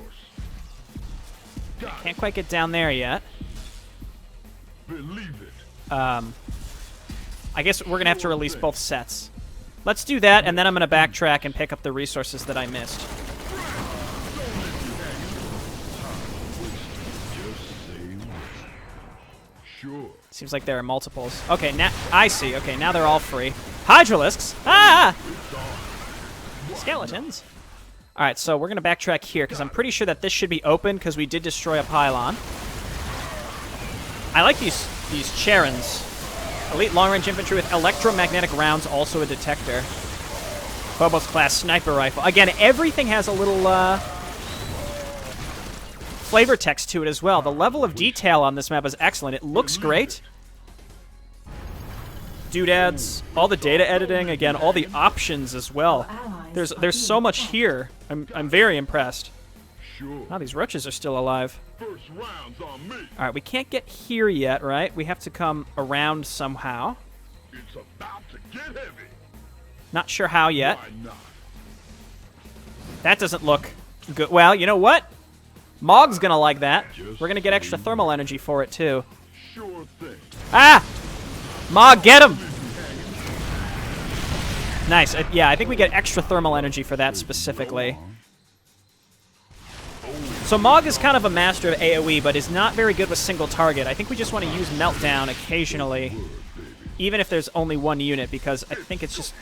Can't quite get down there yet. Believe it. I guess we're going to have to release both sets. Let's do that, and then I'm going to backtrack and pick up the resources that I missed. Sure. Seems like there are multiples. Okay, now I see. Okay, now they're all free. Hydralisks! Ah! Skeletons. All right, so we're going to backtrack here, because I'm pretty sure that this should be open, because we did destroy a pylon. I like these Charons. Elite long-range infantry with electromagnetic rounds, also a detector. Phobos-class sniper rifle. Again, everything has a little flavor text to it as well. The level of detail on this map is excellent. It looks great. Doodads, all the data editing, again, all the options as well. There's so much here. I'm very impressed. Wow, these roaches are still alive. First round's on me. All right, we can't get here yet, right? We have to come around somehow. It's about to get heavy. Not sure how yet. Why not? That doesn't look good. Well, you know what? Mog's gonna like that. We're gonna get extra thermal energy for it, too. Sure thing. Ah! Mog, get him! Nice. Yeah, I think we get extra thermal energy for that specifically. So Mog is kind of a master of AoE, but is not very good with single target. I think we just want to use Meltdown occasionally, even if there's only one unit, because I think it's just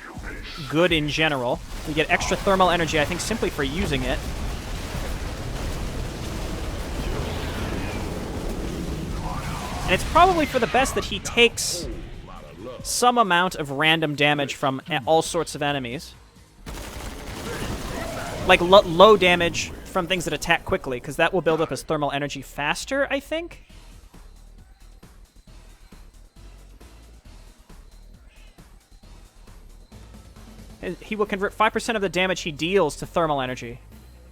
good in general. We get extra thermal energy, I think, simply for using it. And it's probably for the best that he takes some amount of random damage from all sorts of enemies. Like low damage from things that attack quickly, because that will build up his thermal energy faster, I think. He will convert 5% of the damage he deals to thermal energy.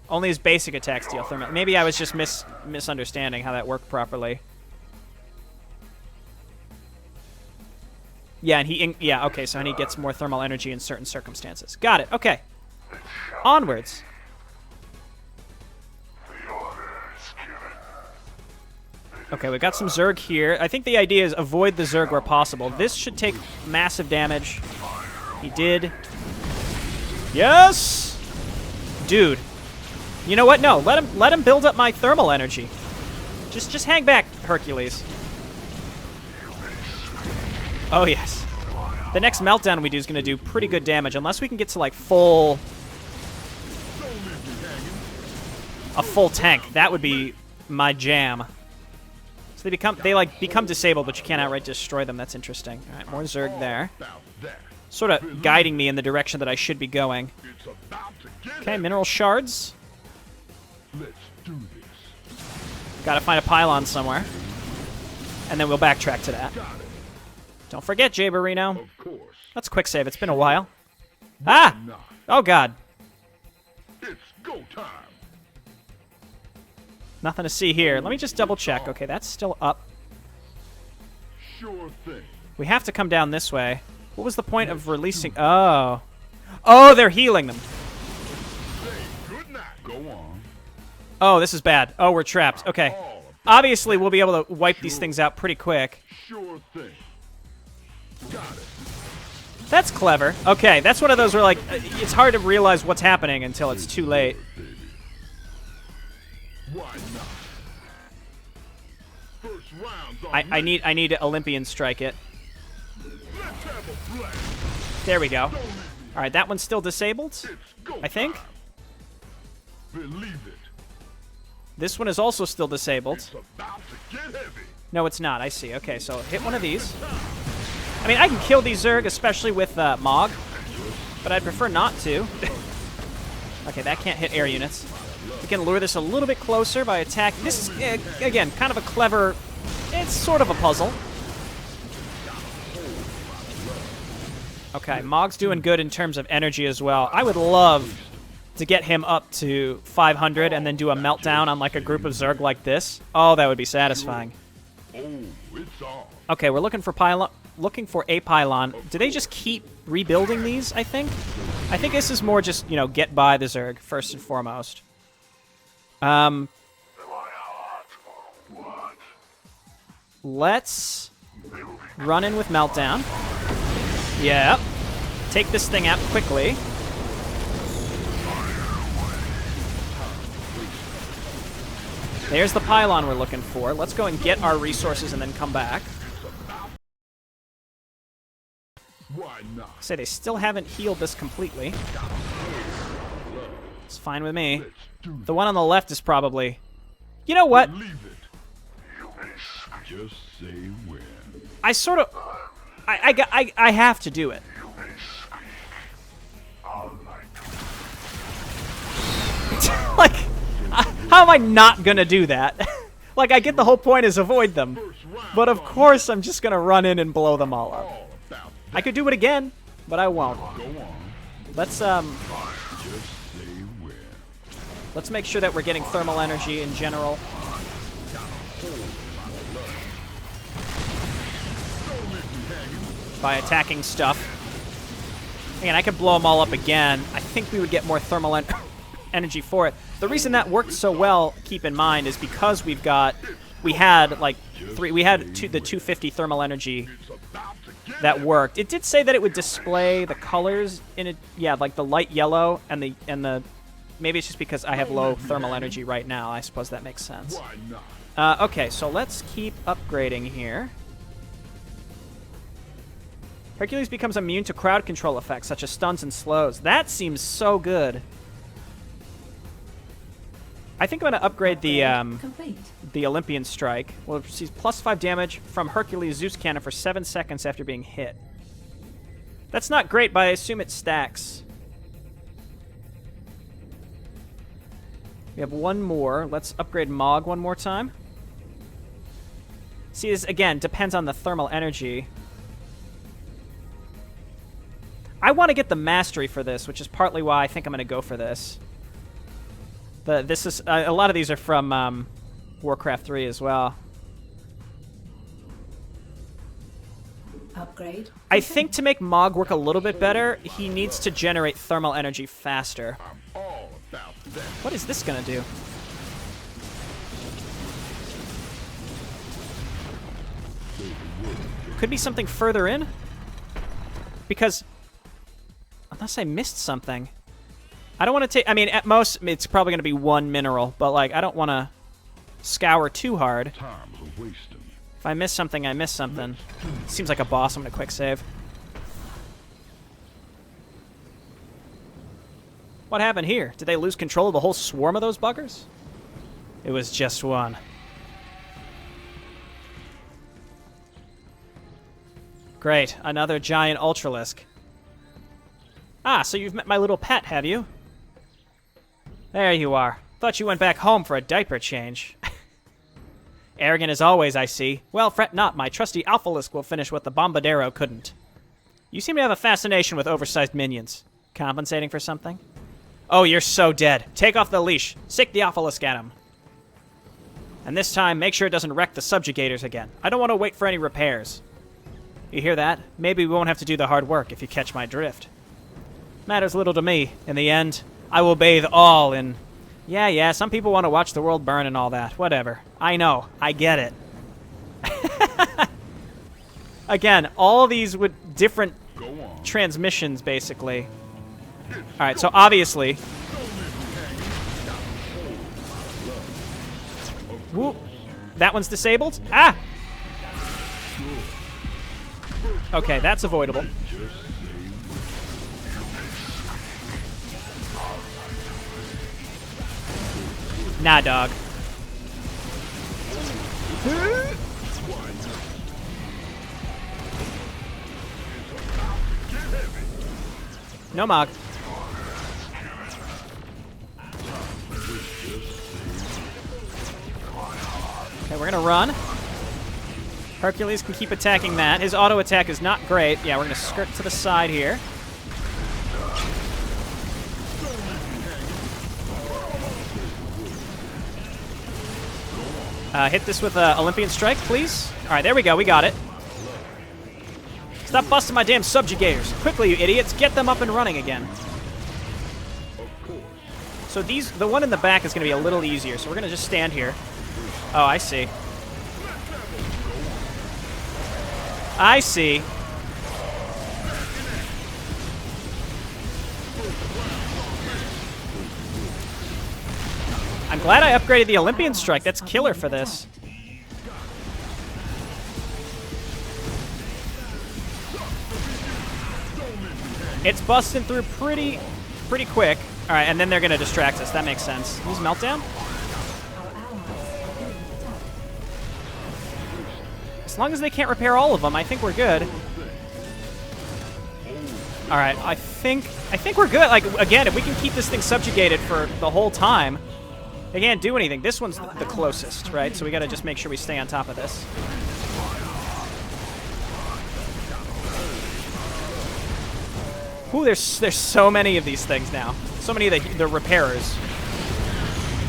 Only his basic attacks deal thermal. Maybe I was just misunderstanding how that worked properly. Yeah, and okay, so he gets more thermal energy in certain circumstances. Got it, okay. Onwards. Okay, we got some Zerg here. I think the idea is avoid the Zerg where possible. This should take massive damage. He did. Yes! Dude. You know what? No, let him build up my thermal energy. Just hang back, Hercules. Oh, yes. The next Meltdown we do is going to do pretty good damage, unless we can get to, like, a full tank. That would be my jam. So they become disabled, but you can't outright destroy them. That's interesting. All right, more Zerg there. Sort of guiding me in the direction that I should be going. Okay, mineral shards. Let's do this. Gotta find a pylon somewhere. And then we'll backtrack to that. Don't forget, Jayborino. Of course. Let's quick save. It's been a while. Ah! Oh, God. It's go time. Nothing to see here. Let me just double check. Okay, that's still up. Sure thing. We have to come down this way. What was the point of releasing... Oh. Oh, they're healing them. Good night. Go on. Oh, this is bad. Oh, we're trapped. Okay. Obviously, we'll be able to wipe these things out pretty quick. Sure thing. Got it. That's clever. Okay, that's one of those where, like, it's hard to realize what's happening until it's too late. Why not? First round's on I need to Olympian strike it. Let's have a blast. There we go. All right, that one's still disabled, It's go I think. time. Believe it. This one is also still disabled. It's about to get heavy. No, it's not. I see. Okay, so hit one of these. I mean, I can kill these Zerg, especially with Mog, but I'd prefer not to. Okay, that can't hit air units. We can lure this a little bit closer by attacking. This is, again, kind of a clever... It's sort of a puzzle. Okay, Mog's doing good in terms of energy as well. I would love to get him up to 500 and then do a meltdown on like a group of Zerg like this. Oh, that would be satisfying. Oh, it's on. Okay, we're looking for a pylon. Do they just keep rebuilding these, I think? I think this is more just, you know, get by the Zerg, first and foremost. Let's run in with meltdown. Yep. Take this thing out quickly. There's the pylon we're looking for. Let's go and get our resources and then come back. Why not? Say they still haven't healed this completely. It's fine with me. The one on the left is probably... You know what? Leave it. Just say when. I sort of... I have to do it. Like, how am I not gonna do that? Like, I get the whole point is avoid them. But of course I'm just gonna run in and blow them all up. I could do it again, but I won't. Let's let's make sure that we're getting thermal energy in general. By attacking stuff. Again, I could blow them all up again. I think we would get more thermal energy for it. The reason that worked so well, keep in mind, is because we had like the 250 thermal energy that worked. It did say that it would display the colors in it. Yeah, like the light yellow and the maybe it's just because I have low thermal energy right now. I suppose that makes sense. Okay, so let's keep upgrading here. Hercules becomes immune to crowd control effects, such as stuns and slows. That seems so good. I think I'm going to upgrade the Olympian Strike. Well, it receives +5 damage from Hercules' Zeus Cannon for 7 seconds after being hit. That's not great, but I assume it stacks. We have one more. Let's upgrade Mog one more time. See, this, again, depends on the thermal energy. I want to get the mastery for this, which is partly why I think I'm going to go for this. This is a lot of these are from Warcraft 3 as well. Upgrade. I think to make Mog work a little bit better, he needs to generate thermal energy faster. What is this going to do? Could be something further in? Because... Unless I missed something. I don't want to take... I mean, at most, it's probably going to be one mineral. But, like, I don't want to scour too hard. If I miss something, I miss something. Seems like a boss. I'm going to quick save. What happened here? Did they lose control of the whole swarm of those buggers? It was just one. Great. Another giant Ultralisk. Ah, so you've met my little pet, have you? There you are. Thought you went back home for a diaper change. Arrogant as always, I see. Well, fret not. My trusty Alphalisk will finish what the Bombard-Arrow couldn't. You seem to have a fascination with oversized minions. Compensating for something? Oh, you're so dead. Take off the leash. Sick the Alphalisk at him. And this time, make sure it doesn't wreck the subjugators again. I don't want to wait for any repairs. You hear that? Maybe we won't have to do the hard work if you catch my drift. Matters little to me. In the end, I will bathe all in... Yeah, some people want to watch the world burn and all that. Whatever. I know. I get it. Again, all these with different transmissions, basically. Alright, so obviously... Whoop. That one's disabled? Ah! Okay, that's avoidable. Nah, dog. No Mog. Okay, we're gonna run. Hercules can keep attacking that. His auto attack is not great. Yeah, we're going to skirt to the side here. Hit this with Olympian Strike, please. All right, there we go. We got it. Stop busting my damn subjugators. Quickly, you idiots. Get them up and running again. So the one in the back is going to be a little easier. So we're going to just stand here. Oh, I see. I see. I'm glad I upgraded the Olympian Strike. That's killer for this. It's busting through pretty quick. All right, and then they're going to distract us. That makes sense. Use Meltdown? As long as they can't repair all of them, I think we're good. All right, I think we're good. Like, again, if we can keep this thing subjugated for the whole time, they can't do anything. This one's the closest, right? So we got to just make sure we stay on top of this. Ooh, there's so many of these things now. So many of the repairers.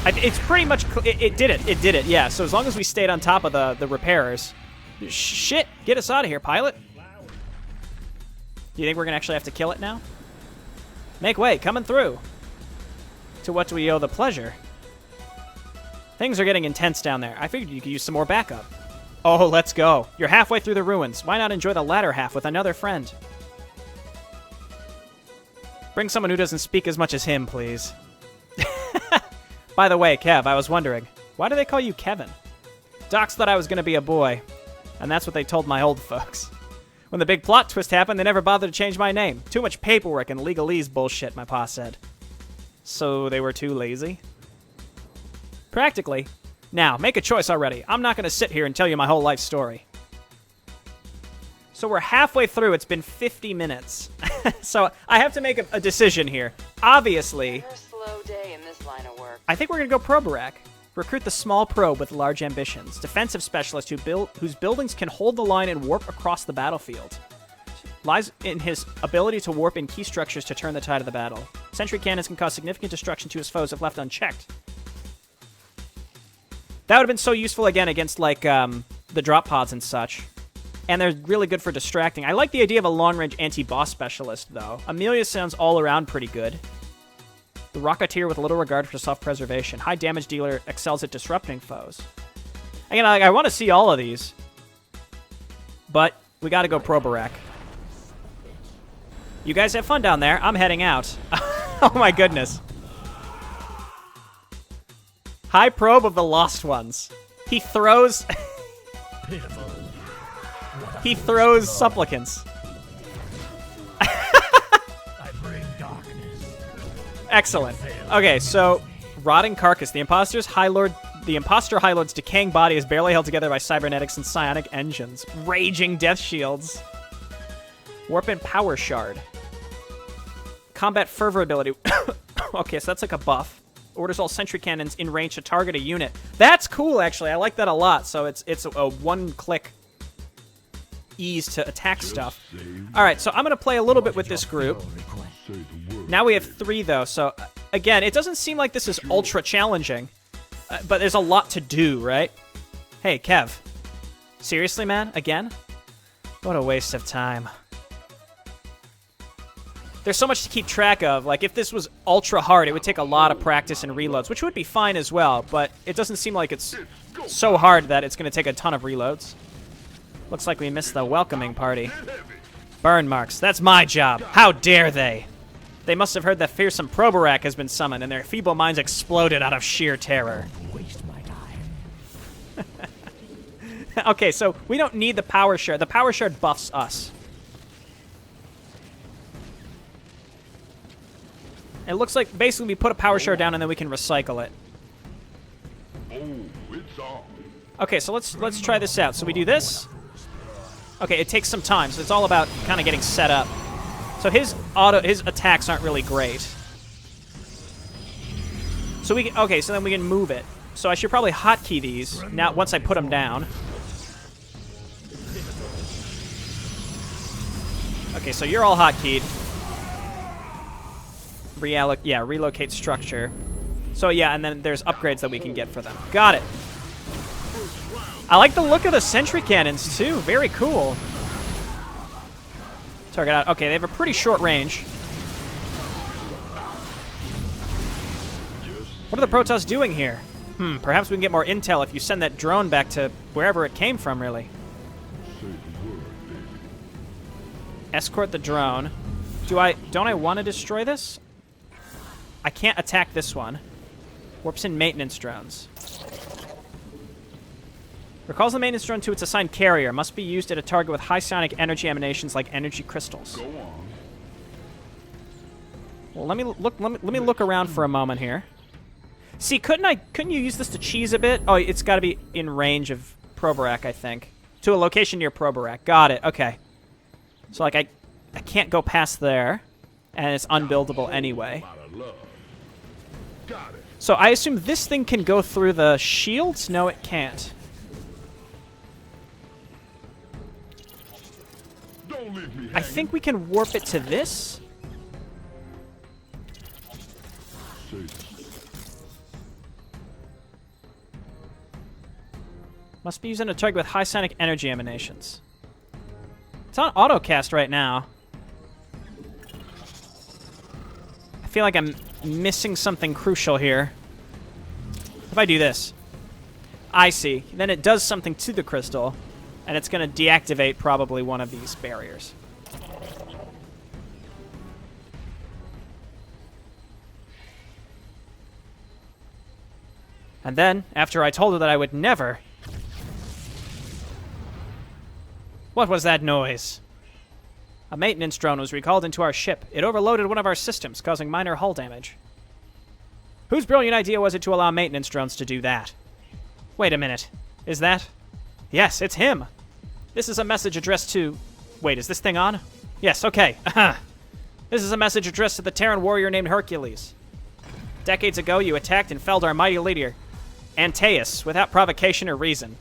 It's pretty much... It did it. It did it, yeah. So as long as we stayed on top of the repairers... Shit! Get us out of here, pilot. Do you think we're going to actually have to kill it now? Make way. Coming through. To what do we owe the pleasure? Things are getting intense down there. I figured you could use some more backup. Oh, let's go. You're halfway through the ruins. Why not enjoy the latter half with another friend? Bring someone who doesn't speak as much as him, please. By the way, Kev, I was wondering, why do they call you Kevin? Docs thought I was going to be a boy, and that's what they told my old folks. When the big plot twist happened, they never bothered to change my name. Too much paperwork and legalese bullshit, my pa said. So they were too lazy? Practically. Now, make a choice already. I'm not going to sit here and tell you my whole life story. So we're halfway through. It's been 50 minutes. So I have to make a decision here. Obviously, Slow day in this line of work. I think we're going to go Probarak. Recruit the small probe with large ambitions. Defensive specialist whose buildings can hold the line and warp across the battlefield. Lies in his ability to warp in key structures to turn the tide of the battle. Sentry cannons can cause significant destruction to his foes if left unchecked. That would have been so useful, again, against, like, the drop pods and such. And they're really good for distracting. I like the idea of a long-range anti-boss specialist, though. Amelia sounds all around pretty good. The Rocketeer with little regard for self-preservation. High damage dealer excels at disrupting foes. Again, I want to see all of these. But we got to go Probarak. You guys have fun down there. I'm heading out. Oh my goodness. High probe of the Lost Ones. He throws... He throws supplicants. Excellent. Okay, so rotting carcass. The imposter High Lord's decaying body is barely held together by cybernetics and psionic engines. Raging death shields. Warp and power shard. Combat fervor ability. Okay, so that's like a buff. Orders all sentry cannons in range to target a unit. That's cool, actually. I like that a lot. So it's a one-click ease to attack stuff. All right, so I'm going to play a little bit with this group. Now we have 3, though. So, again, it doesn't seem like this is ultra challenging. But there's a lot to do, right? Hey, Kev. Seriously, man? Again? What a waste of time. There's so much to keep track of. Like, if this was ultra hard, it would take a lot of practice and reloads, which would be fine as well, but it doesn't seem like it's so hard that it's going to take a ton of reloads. Looks like we missed the welcoming party. Burn marks. That's my job. How dare they? They must have heard that fearsome Probarak has been summoned, and their feeble minds exploded out of sheer terror. Waste my time. Okay, so we don't need the power shard. The power shard buffs us. It looks like basically we put a power shard down and then we can recycle it. Okay, so let's try this out. So we do this. Okay, it takes some time, so it's all about kind of getting set up. So his attacks aren't really great. So so then we can move it. So I should probably hotkey these now once I put them down. Okay, so you're all hotkeyed. Relocate structure. So yeah, and then there's upgrades that we can get for them. Got it. I like the look of the sentry cannons too. Very cool. Target out. Okay, they have a pretty short range. What are the Protoss doing here? Perhaps we can get more intel if you send that drone back to wherever it came from, really. Escort the drone. Don't I want to destroy this? I can't attack this one. Warps in maintenance drones. Recalls the maintenance drone to its assigned carrier. Must be used at a target with high psionic energy emanations like energy crystals. Go on. Well, let me look around for a moment here. See, couldn't you use this to cheese a bit? Oh, it's got to be in range of Probarak, I think. To a location near Probarak. Got it. Okay. So like I can't go past there, and it's unbuildable anyway. Got it. So I assume this thing can go through the shields? No, it can't. Don't leave me I hanging. think we can warp it to this. Must be using a target with high psionic energy emanations. It's on autocast right now. I feel like I'm missing something crucial here. If I do this. I see. Then it does something to the crystal, and it's going to deactivate probably one of these barriers. And then, after I told her that I would never... What was that noise? A maintenance drone was recalled into our ship. It overloaded one of our systems, causing minor hull damage. Whose brilliant idea was it to allow maintenance drones to do that? Wait a minute. Is that... Yes, it's him. This is a message addressed to... Wait, is this thing on? Yes, okay. This is a message addressed to the Terran warrior named Hercules. Decades ago, you attacked and felled our mighty leader, Antaeus, without provocation or reason.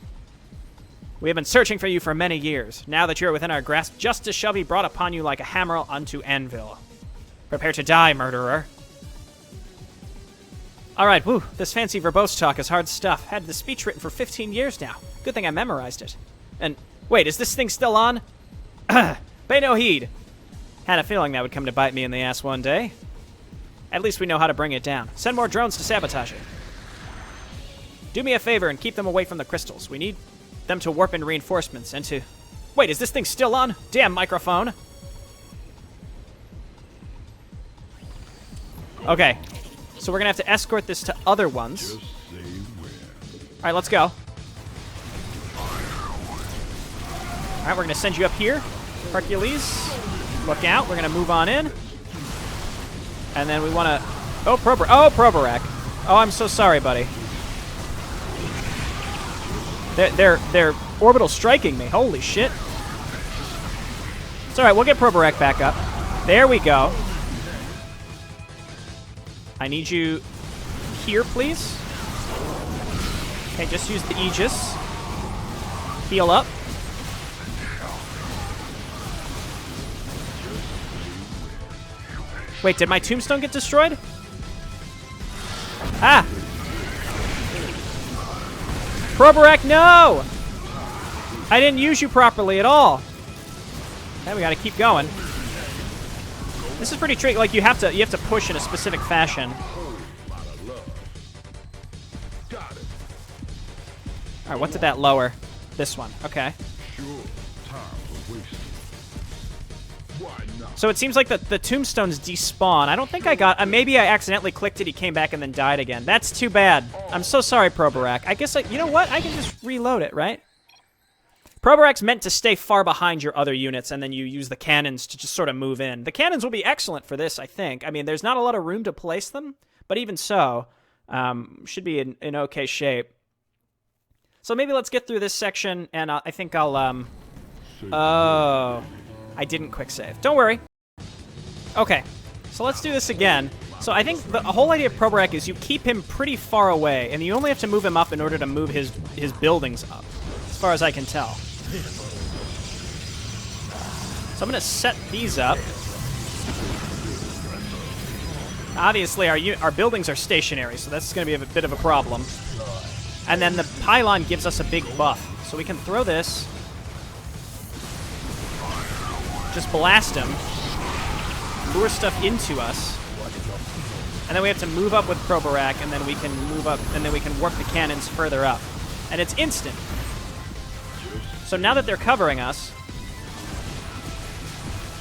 We have been searching for you for many years. Now that you are within our grasp, justice shall be brought upon you like a hammer unto anvil. Prepare to die, murderer. Alright, woo, this fancy verbose talk is hard stuff. Had the speech written for 15 years now. Good thing I memorized it. And, wait, is this thing still on? Pay no heed. Had a feeling that would come to bite me in the ass one day. At least we know how to bring it down. Send more drones to sabotage it. Do me a favor and keep them away from the crystals. We need them to warp in reinforcements and to... Wait, is this thing still on? Damn microphone. Okay. So we're going to have to escort this to other ones. Just say where. All right, let's go. All right, we're going to send you up here. Hercules, look out. We're going to move on in. And then we want to... Oh, Probarak. Oh, I'm so sorry, buddy. They're orbital striking me. Holy shit. It's all right. We'll get Probarak back up. There we go. I need you here, please. Okay, just use the Aegis. Heal up. Wait, did my tombstone get destroyed? Ah! Probarak, no! I didn't use you properly at all. Okay, we gotta keep going. This is pretty tricky. Like you have to push in a specific fashion. All right, what did that lower? This one. Okay. So it seems like the tombstones despawn. I don't think I got... maybe I accidentally clicked it, he came back and then died again. That's too bad. I'm so sorry, Probarak. I guess, you know what? I can just reload it, right? Probarak's meant to stay far behind your other units, and then you use the cannons to just sort of move in. The cannons will be excellent for this, I think. I mean, there's not a lot of room to place them, but even so, should be in okay shape. So maybe let's get through this section, and I think I'll... Oh... I didn't quick save. Don't worry. Okay, so let's do this again. So I think the whole idea of Probarak is you keep him pretty far away, and you only have to move him up in order to move his buildings up, as far as I can tell. So I'm going to set these up. Obviously, our buildings are stationary, so that's going to be a bit of a problem. And then the pylon gives us a big buff. So we can throw this. Just blast him. Lure stuff into us. And then we have to move up with Probarak, and then we can move up, and then we can warp the cannons further up. And it's instant. So now that they're covering us,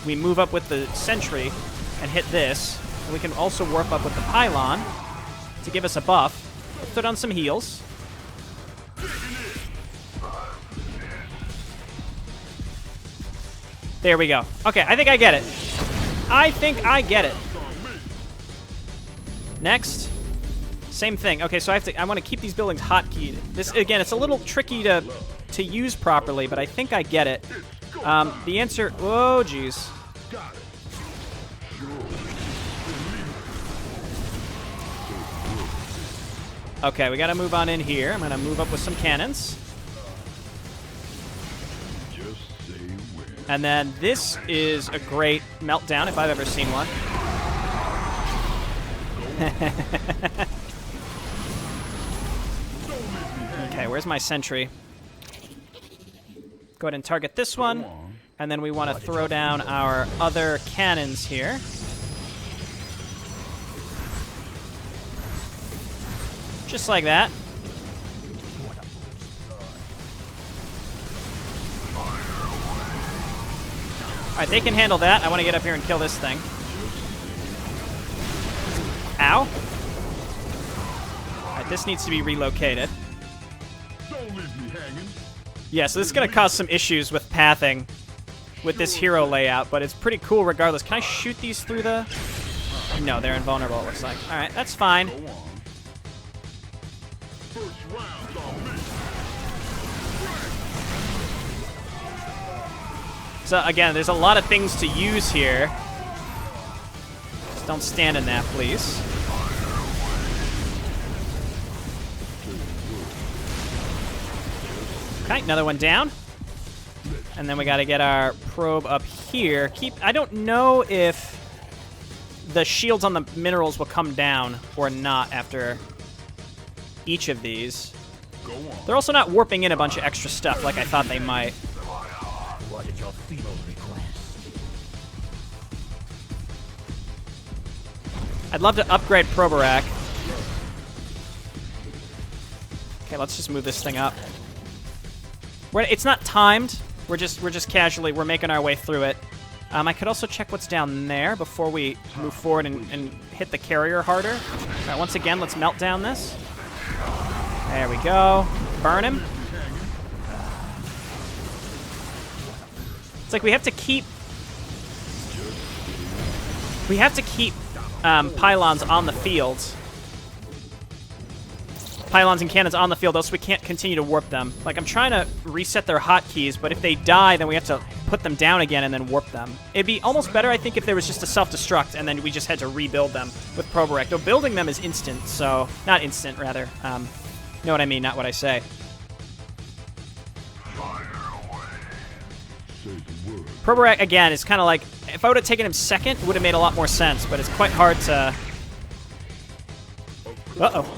we move up with the sentry and hit this. And we can also warp up with the pylon to give us a buff. Throw down some heals. There we go. Okay, I think I get it. I think I get it. Next. Same thing. Okay, so I want to keep these buildings hotkeyed. This, again, it's a little tricky to use properly, but I think I get it. The answer... Oh, jeez. Okay, we got to move on in here. I'm going to move up with some cannons. And then this is a great meltdown, if I've ever seen one. Okay, where's my sentry? Go ahead and target this one. And then we want to throw down our other cannons here. Just like that. Alright, they can handle that. I want to get up here and kill this thing. Ow. Alright, this needs to be relocated. Yeah, so this is going to cause some issues with pathing with this hero layout, but it's pretty cool regardless. Can I shoot these through the... No, they're invulnerable, it looks like. Alright, that's fine. So, again, there's a lot of things to use here. Just don't stand in that, please. Okay, another one down. And then we got to get our probe up here. I don't know if the shields on the minerals will come down or not after each of these. They're also not warping in a bunch of extra stuff like I thought they might. What is your feeble request? I'd love to upgrade Probarak. Okay, let's just move this thing up. It's not timed. We're just casually, we're making our way through it. I could also check what's down there before we move forward and hit the carrier harder. All right, once again, let's melt down this. There we go. Burn him. It's like we have to keep pylons on the field. Pylons and cannons on the field, else we can't continue to warp them. Like, I'm trying to reset their hotkeys, but if they die, then we have to put them down again and then warp them. It'd be almost better, I think, if there was just a self-destruct and then we just had to rebuild them with Probarak. Though building them is instant, so... Not instant, rather. You know what I mean, not what I say. Probarak, again, is kind of like... If I would have taken him second, it would have made a lot more sense, but it's quite hard to... Uh-oh.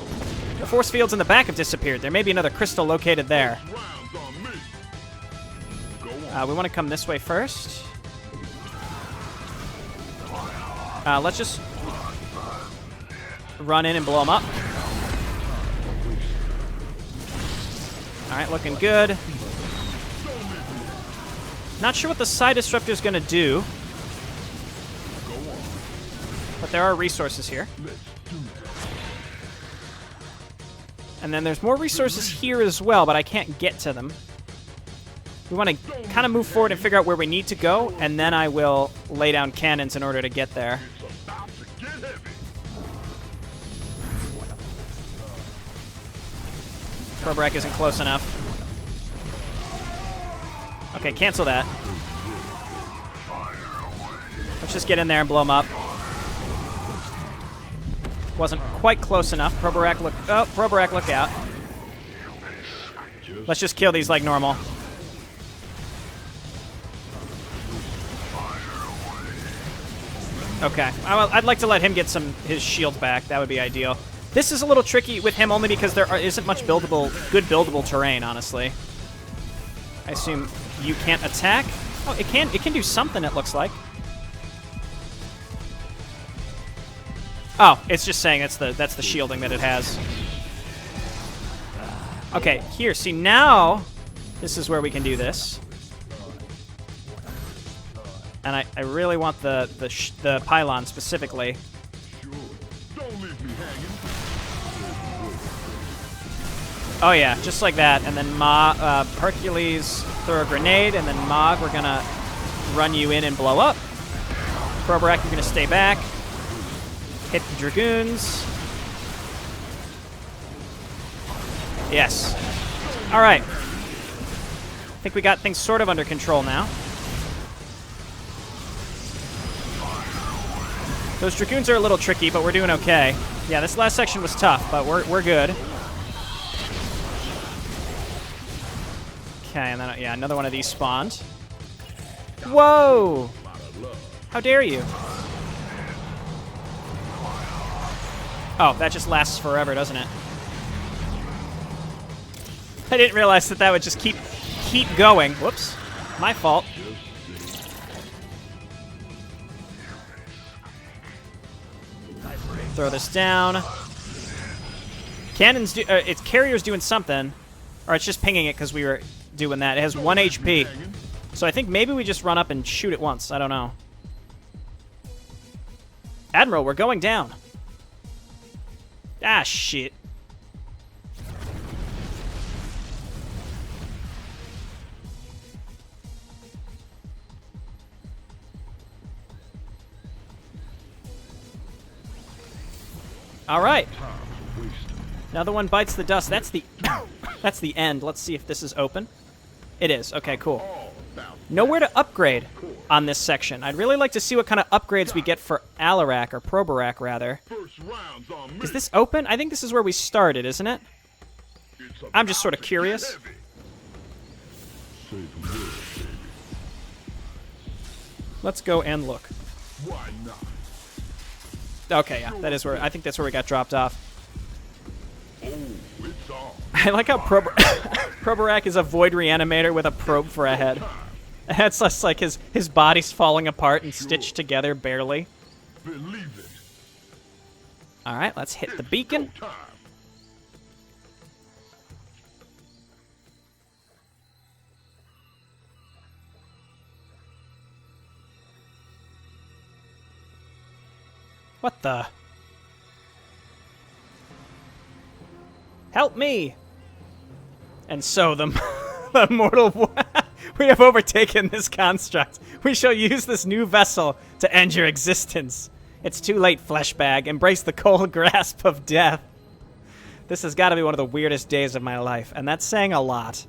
The force fields in the back have disappeared. There may be another crystal located there. We want to come this way first. Let's just run in and blow them up. Alright, looking good. Not sure what the side disruptor is going to do. But there are resources here. And then there's more resources here as well, but I can't get to them. We want to kind of move forward and figure out where we need to go, and then I will lay down cannons in order to get there. Probarak isn't close enough. Okay, cancel that. Let's just get in there and blow them up. Wasn't quite close enough. Probarak, look... Oh, Probarak, look out. Let's just kill these like normal. Okay. I'd like to let him get his shield back. That would be ideal. This is a little tricky with him only because there isn't much good buildable terrain, honestly. I assume you can't attack? Oh, it can do something, it looks like. Oh, it's just saying that's the shielding that it has. Okay, here, see now, this is where we can do this. And I really want the pylon specifically. Oh yeah, just like that. And then Hercules throw a grenade, and then Mog, we're gonna run you in and blow up. Probarak, you're gonna stay back. Hit the Dragoons. Yes. All right. I think we got things sort of under control now. Those Dragoons are a little tricky, but we're doing okay. Yeah, this last section was tough, but we're good. Okay, and then, yeah, another one of these spawned. Whoa! How dare you? Oh, that just lasts forever, doesn't it? I didn't realize that would just keep going. Whoops. My fault. Throw this down. Cannons it's carrier's doing something. Or it's just pinging it because we were doing that. It has 1 HP. So I think maybe we just run up and shoot it once. I don't know. Admiral, we're going down. Ah, shit. All right. Another one bites the dust. That's the that's the end. Let's see if this is open. It is. Okay, cool. Nowhere to upgrade on this section. I'd really like to see what kind of upgrades we get for Alarak, or Probarak, rather. Is this open? I think this is where we started, isn't it? I'm just sort of curious. Let's go and look. Okay, yeah, that is where I think that's where we got dropped off. I like how Probarak is a void reanimator with a probe for a head. It's just like his body's falling apart and stitched together barely. All right, let's hit the beacon. What the? Help me! And so the mortal... We have overtaken this construct. We shall use this new vessel to end your existence. It's too late, fleshbag. Embrace the cold grasp of death. This has got to be one of the weirdest days of my life, and that's saying a lot.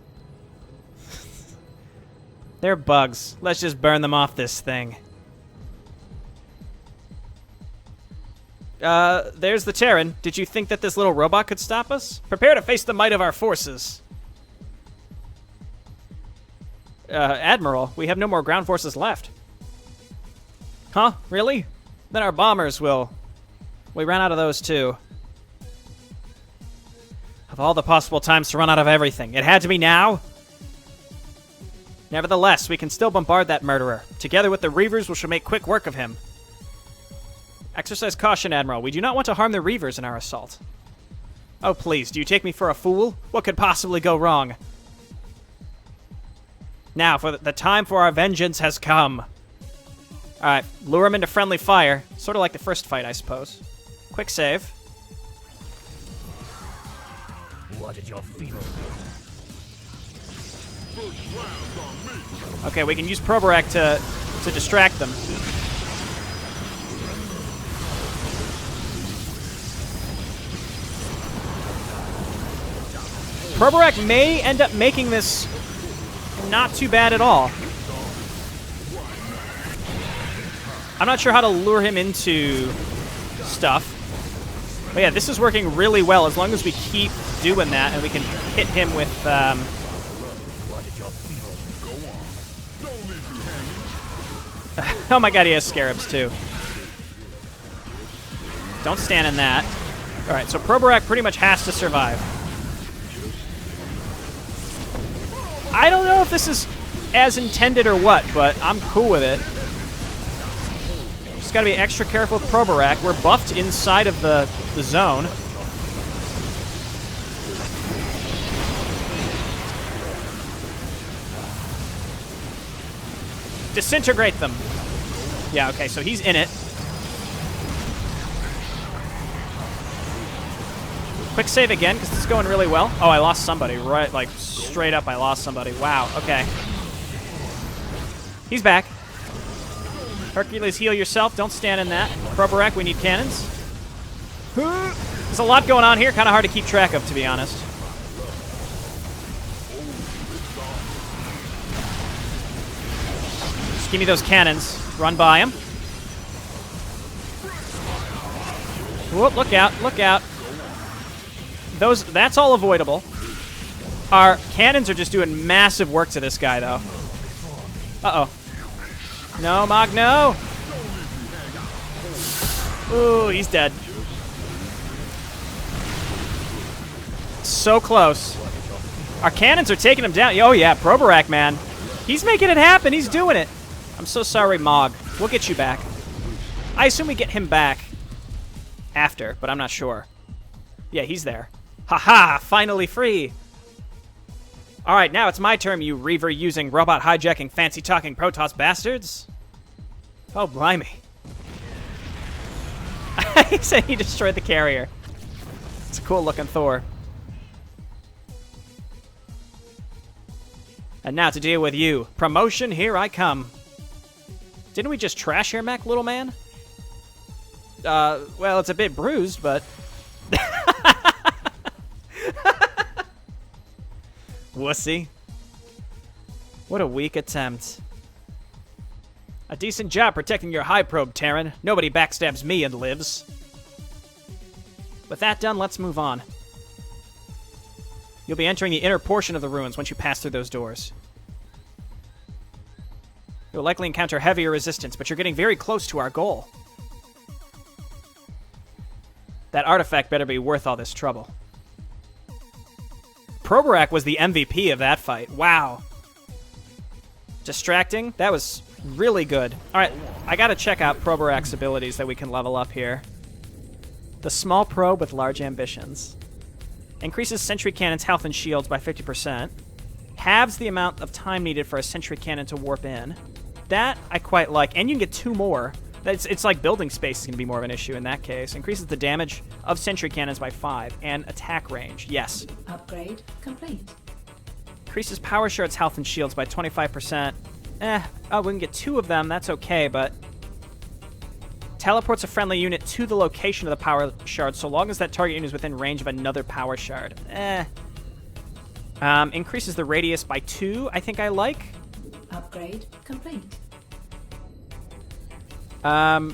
They're bugs. Let's just burn them off this thing. There's the Terran. Did you think that this little robot could stop us? Prepare to face the might of our forces. Admiral, we have no more ground forces left. Huh? Really? Then our bombers will. We ran out of those too. Of all the possible times to run out of everything, it had to be now? Nevertheless, we can still bombard that murderer. Together with the Reavers, we shall make quick work of him. Exercise caution, Admiral. We do not want to harm the Reavers in our assault. Oh, please, do you take me for a fool? What could possibly go wrong? Now, for the time for our vengeance has come. Alright, lure him into friendly fire. Sort of like the first fight, I suppose. Quick save. What did your feel? Okay, we can use Probarak to distract them. Probarak may end up making this not too bad at all. I'm not sure how to lure him into stuff. But yeah, this is working really well as long as we keep doing that and we can hit him with... Oh my god, he has scarabs too. Don't stand in that. All right, so Proborak pretty much has to survive. I don't know if this is as intended or what, but I'm cool with it. Just gotta be extra careful with Proborak. We're buffed inside of the zone. Disintegrate them. Yeah, okay, so he's in it. Quick save again, because this is going really well. Oh, I lost somebody, right? Like, straight up, I lost somebody. Wow, okay. He's back. Hercules, heal yourself. Don't stand in that. Proborak, we need cannons. There's a lot going on here. Kind of hard to keep track of, to be honest. Just give me those cannons. Run by him. Whoop, look out, look out. That's all avoidable. Our cannons are just doing massive work to this guy, though. Uh-oh. No, Mog, no! Ooh, he's dead. So close. Our cannons are taking him down. Oh, yeah, Proborak, man. He's making it happen. He's doing it. I'm so sorry, Mog. We'll get you back. I assume we get him back after, but I'm not sure. Yeah, he's there. Haha, finally free. All right, now it's my turn, you Reaver using robot hijacking fancy talking Protoss bastards. Oh, blimey. He said he destroyed the carrier. It's a cool looking Thor. And now to deal with you. Promotion, here I come. Didn't we just trash your mech, little man? Well, it's a bit bruised, but... Wussy. What a weak attempt. A decent job protecting your high probe, Terran. Nobody backstabs me and lives. With that done, let's move on. You'll be entering the inner portion of the ruins once you pass through those doors. You'll likely encounter heavier resistance, but you're getting very close to our goal. That artifact better be worth all this trouble. Proborak was the MVP of that fight. Wow. Distracting? That was really good. All right, I gotta check out Proborak's abilities that we can level up here. The small probe with large ambitions. Increases sentry cannons' health and shields by 50%. Halves the amount of time needed for a sentry cannon to warp in. That I quite like. And you can get 2 more. It's like building space is going to be more of an issue in that case. Increases the damage of sentry cannons by 5 and attack range. Yes. Upgrade complete. Increases power shards' health and shields by 25%. Oh, we can get 2 of them. That's okay, but... Teleports a friendly unit to the location of the power shard so long as that target unit is within range of another power shard. Increases the radius by 2, I think I like. Upgrade complete.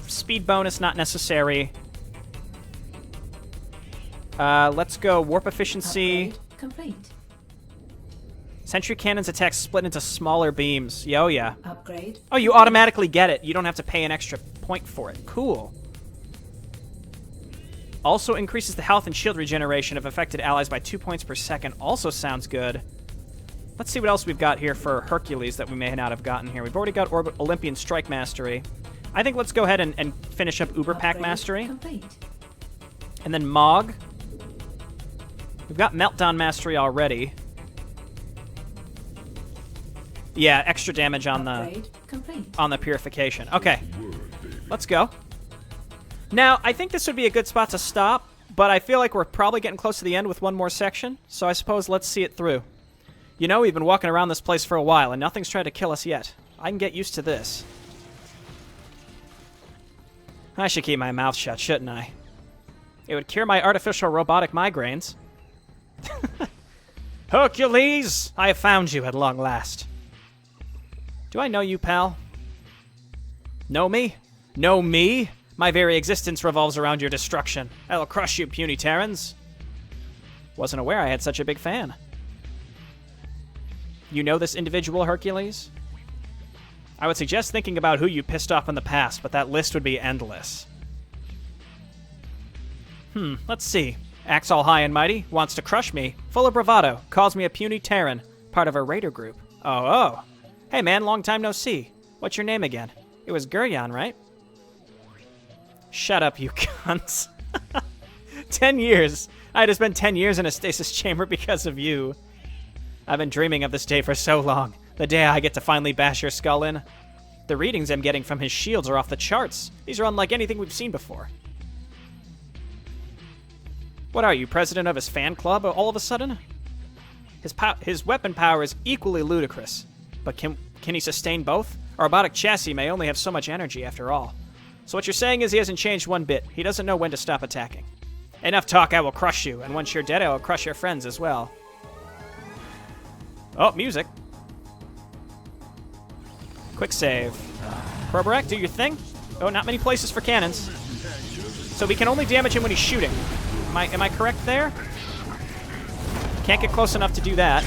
Speed bonus, not necessary. Let's go warp efficiency. Upgrade complete. Sentry cannons attack split into smaller beams. Oh, yeah. Upgrade. Oh, you automatically get it. You don't have to pay an extra point for it. Cool. Also increases the health and shield regeneration of affected allies by 2 points per second. Also sounds good. Let's see what else we've got here for Hercules that we may not have gotten here. We've already got Olympian Strike Mastery. I think let's go ahead and finish up Uber Pack Mastery. Complete. And then Mog. We've got Meltdown Mastery already. Yeah, extra damage on the purification. Okay, let's go. Now, I think this would be a good spot to stop, but I feel like we're probably getting close to the end with one more section, so I suppose let's see it through. You know, we've been walking around this place for a while, and nothing's tried to kill us yet. I can get used to this. I should keep my mouth shut, shouldn't I? It would cure my artificial robotic migraines. Hercules! I have found you at long last. Do I know you, pal? Know me? Know me? My very existence revolves around your destruction. I'll crush you, puny Terrans. Wasn't aware I had such a big fan. You know this individual, Hercules? I would suggest thinking about who you pissed off in the past, but that list would be endless. Let's see. Acts all high and mighty, wants to crush me, full of bravado, calls me a puny Terran, part of a raider group. Oh. Hey man, long time no see. What's your name again? It was Guryan, right? Shut up, you cunts. 10 years. I had to spend 10 years in a stasis chamber because of you. I've been dreaming of this day for so long. The day I get to finally bash your skull in. The readings I'm getting from his shields are off the charts. These are unlike anything we've seen before. What are you, president of his fan club all of a sudden? His weapon power is equally ludicrous. But can he sustain both? Our robotic chassis may only have so much energy after all. So what you're saying is he hasn't changed one bit. He doesn't know when to stop attacking. Enough talk, I will crush you. And once you're dead, I will crush your friends as well. Oh, music. Quick save. Probarak, do your thing. Oh, not many places for cannons. So we can only damage him when he's shooting. Am I correct there? Can't get close enough to do that.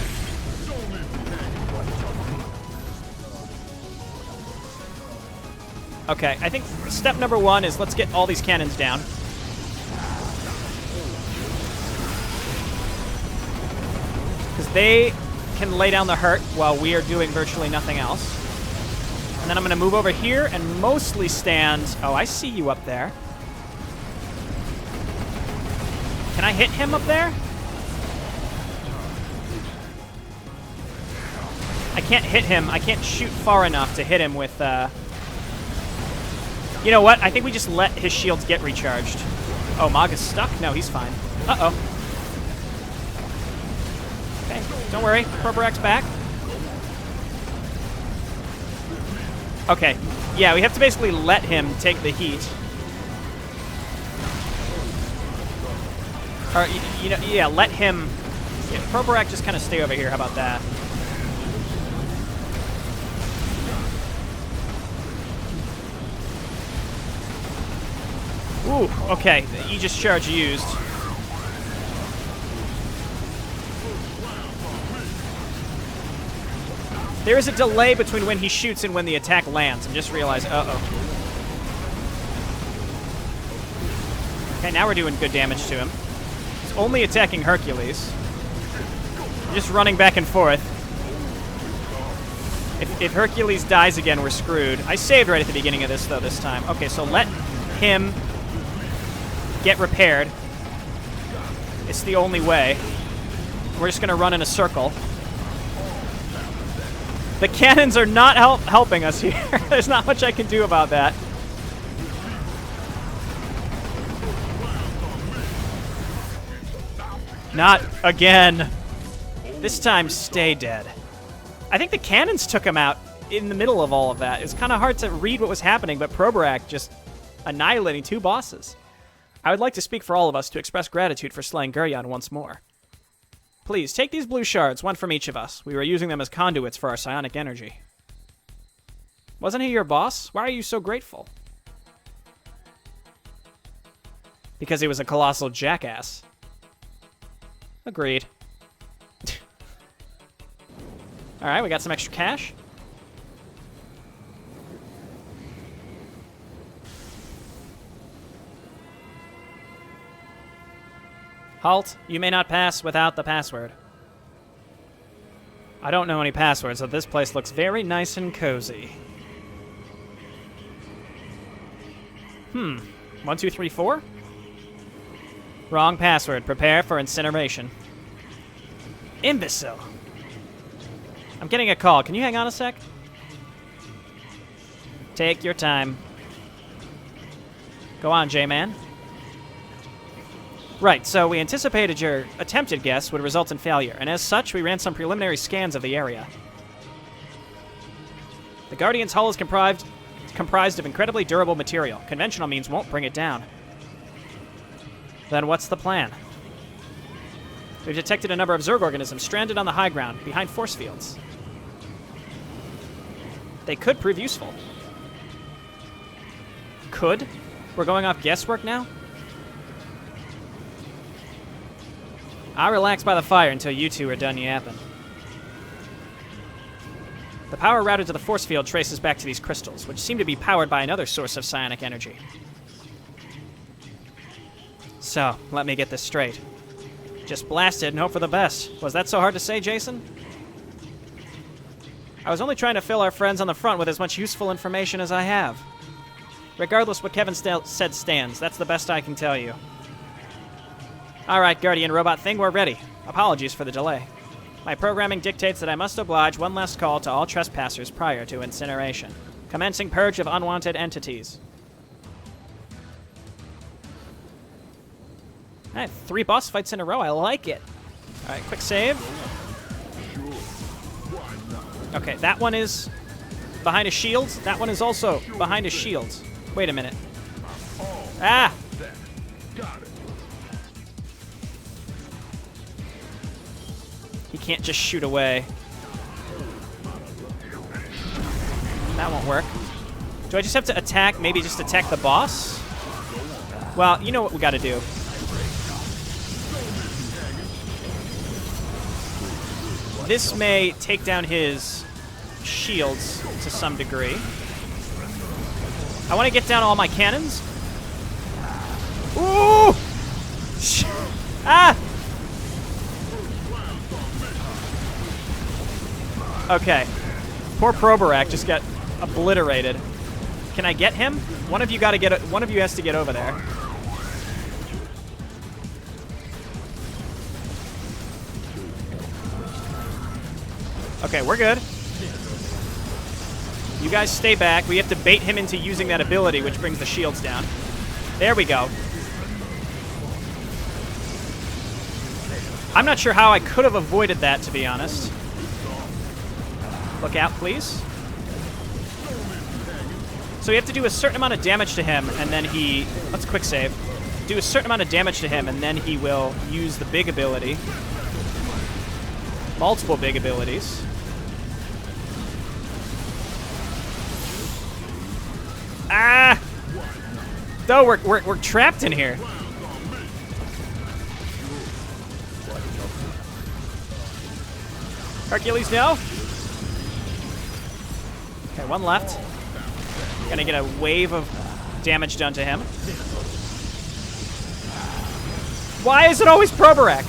Okay, I think step number 1 is let's get all these cannons down. Because they can lay down the hurt while we are doing virtually nothing else. And then I'm going to move over here and mostly stand... Oh, I see you up there. Can I hit him up there? I can't hit him. I can't shoot far enough to hit him with... You know what? I think we just let his shields get recharged. Oh, Mog is stuck? No, he's fine. Uh-oh. Okay, don't worry. Probarak's back. Okay. Yeah, we have to basically let him take the heat. Or, you know, yeah, let him... Yeah, Probarak just kind of stay over here. How about that? Ooh, okay. The Aegis charge used. There is a delay between when he shoots and when the attack lands. I'm just realizing. Uh-oh. Okay, now we're doing good damage to him. He's only attacking Hercules. Just running back and forth. If Hercules dies again, we're screwed. I saved right at the beginning of this, though, this time. Okay, so let him get repaired. It's the only way. We're just going to run in a circle. The cannons are not helping us here. There's not much I can do about that. Not again. This time, stay dead. I think the cannons took him out in the middle of all of that. It's kind of hard to read what was happening, but Probarak just annihilating 2 bosses. I would like to speak for all of us to express gratitude for slaying Guryan once more. Please, take these blue shards, 1 from each of us. We were using them as conduits for our psionic energy. Wasn't he your boss? Why are you so grateful? Because he was a colossal jackass. Agreed. Alright, we got some extra cash. Halt. You may not pass without the password. I don't know any passwords, so this place looks very nice and cozy. 1, 2, 3, 4? Wrong password. Prepare for incineration. Imbecile. I'm getting a call. Can you hang on a sec? Take your time. Go on, J-Man. Right, so we anticipated your attempted guess would result in failure, and as such, we ran some preliminary scans of the area. The Guardian's hull is comprised of incredibly durable material. Conventional means won't bring it down. Then what's the plan? We've detected a number of Zerg organisms stranded on the high ground, behind force fields. They could prove useful. Could? We're going off guesswork now? I'll relax by the fire until you two are done yapping. The power routed to the force field traces back to these crystals, which seem to be powered by another source of psionic energy. So, let me get this straight. Just blast it and hope for the best. Was that so hard to say, Jason? I was only trying to fill our friends on the front with as much useful information as I have. Regardless what Kevin said stands. That's the best I can tell you. Alright, Guardian Robot Thing, we're ready. Apologies for the delay. My programming dictates that I must oblige one last call to all trespassers prior to incineration. Commencing purge of unwanted entities. Alright, 3 boss fights in a row. I like it. Alright, quick save. Okay, that one is behind a shield. That one is also behind a shield. Wait a minute. Ah! He can't just shoot away. That won't work. Do I just have to attack, maybe just attack the boss? Well, you know what we gotta do. This may take down his shields to some degree. I want to get down all my cannons. Ooh! Ah! Okay. Poor Probarak just got obliterated. Can I get him? One of you got to get. One of you has to get over there. Okay, we're good. You guys stay back. We have to bait him into using that ability, which brings the shields down. There we go. I'm not sure how I could have avoided that, to be honest. Look out, please. So we have to do a certain amount of damage to him, and then he... Let's quick save. Do a certain amount of damage to him, and then he will use the big ability. Multiple big abilities. Ah! No, we're trapped in here. Hercules, no. Okay, one left. Gonna get a wave of damage done to him. Why is it always Probarak?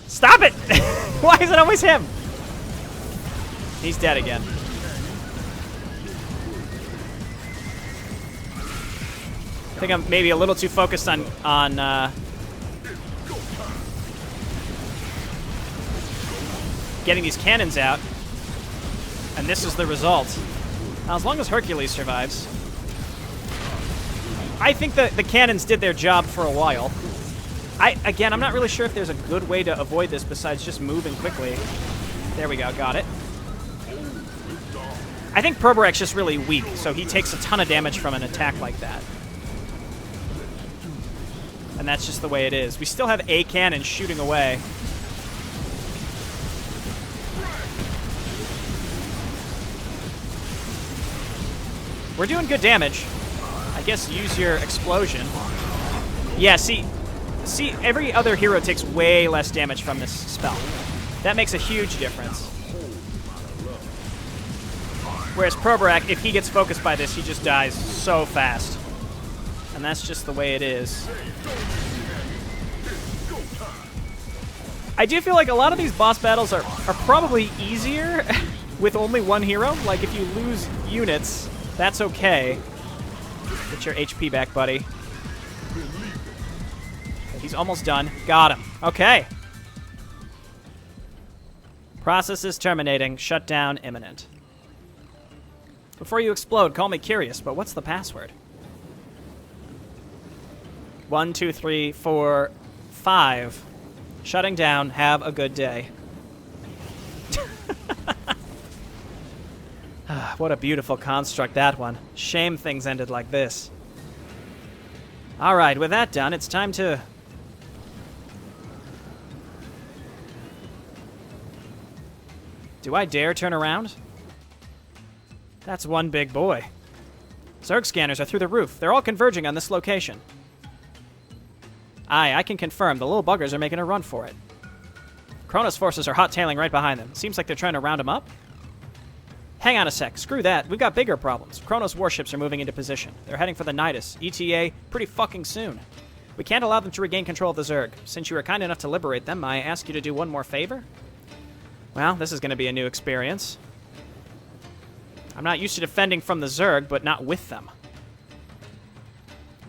Stop it! Why is it always him? He's dead again. I think I'm maybe a little too focused on getting these cannons out, and this is the result. Now, as long as Hercules survives, I think that the cannons did their job for a while. Again, I'm not really sure if there's a good way to avoid this besides just moving quickly. There we go, got it. I think Probarak's just really weak, so he takes a ton of damage from an attack like that. And that's just the way it is. We still have a cannon shooting away. We're doing good damage. I guess use your explosion. Yeah, see, every other hero takes way less damage from this spell. That makes a huge difference. Whereas Probarak, if he gets focused by this, he just dies so fast. And that's just the way it is. I do feel like a lot of these boss battles are probably easier with only one hero. Like, if you lose units, that's okay. Get your HP back, buddy. Okay, he's almost done. Got him. Okay. Process is terminating. Shutdown imminent. Before you explode, call me curious, but what's the password? 1, 2, 3, 4, 5. Shutting down. Have a good day. What a beautiful construct, that one. Shame things ended like this. Alright, with that done, it's time to... Do I dare turn around? That's one big boy. Zerg scanners are through the roof. They're all converging on this location. Aye, I can confirm. The little buggers are making a run for it. Kronos forces are hot-tailing right behind them. Seems like they're trying to round them up. Hang on a sec. Screw that. We've got bigger problems. Kronos warships are moving into position. They're heading for the Nidus. ETA pretty fucking soon. We can't allow them to regain control of the Zerg. Since you were kind enough to liberate them, I ask you to do one more favor? Well, this is going to be a new experience. I'm not used to defending from the Zerg, but not with them.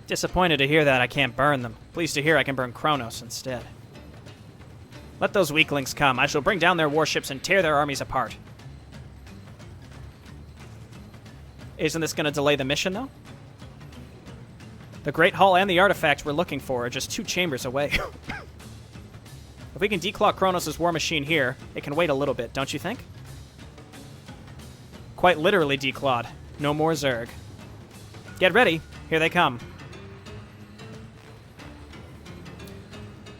Disappointed to hear that I can't burn them. Pleased to hear I can burn Kronos instead. Let those weaklings come. I shall bring down their warships and tear their armies apart. Isn't this going to delay the mission, though? The Great Hall and the artifact we're looking for are just 2 chambers away. If we can declaw Kronos' war machine here, it can wait a little bit, don't you think? Quite literally declawed. No more Zerg. Get ready. Here they come.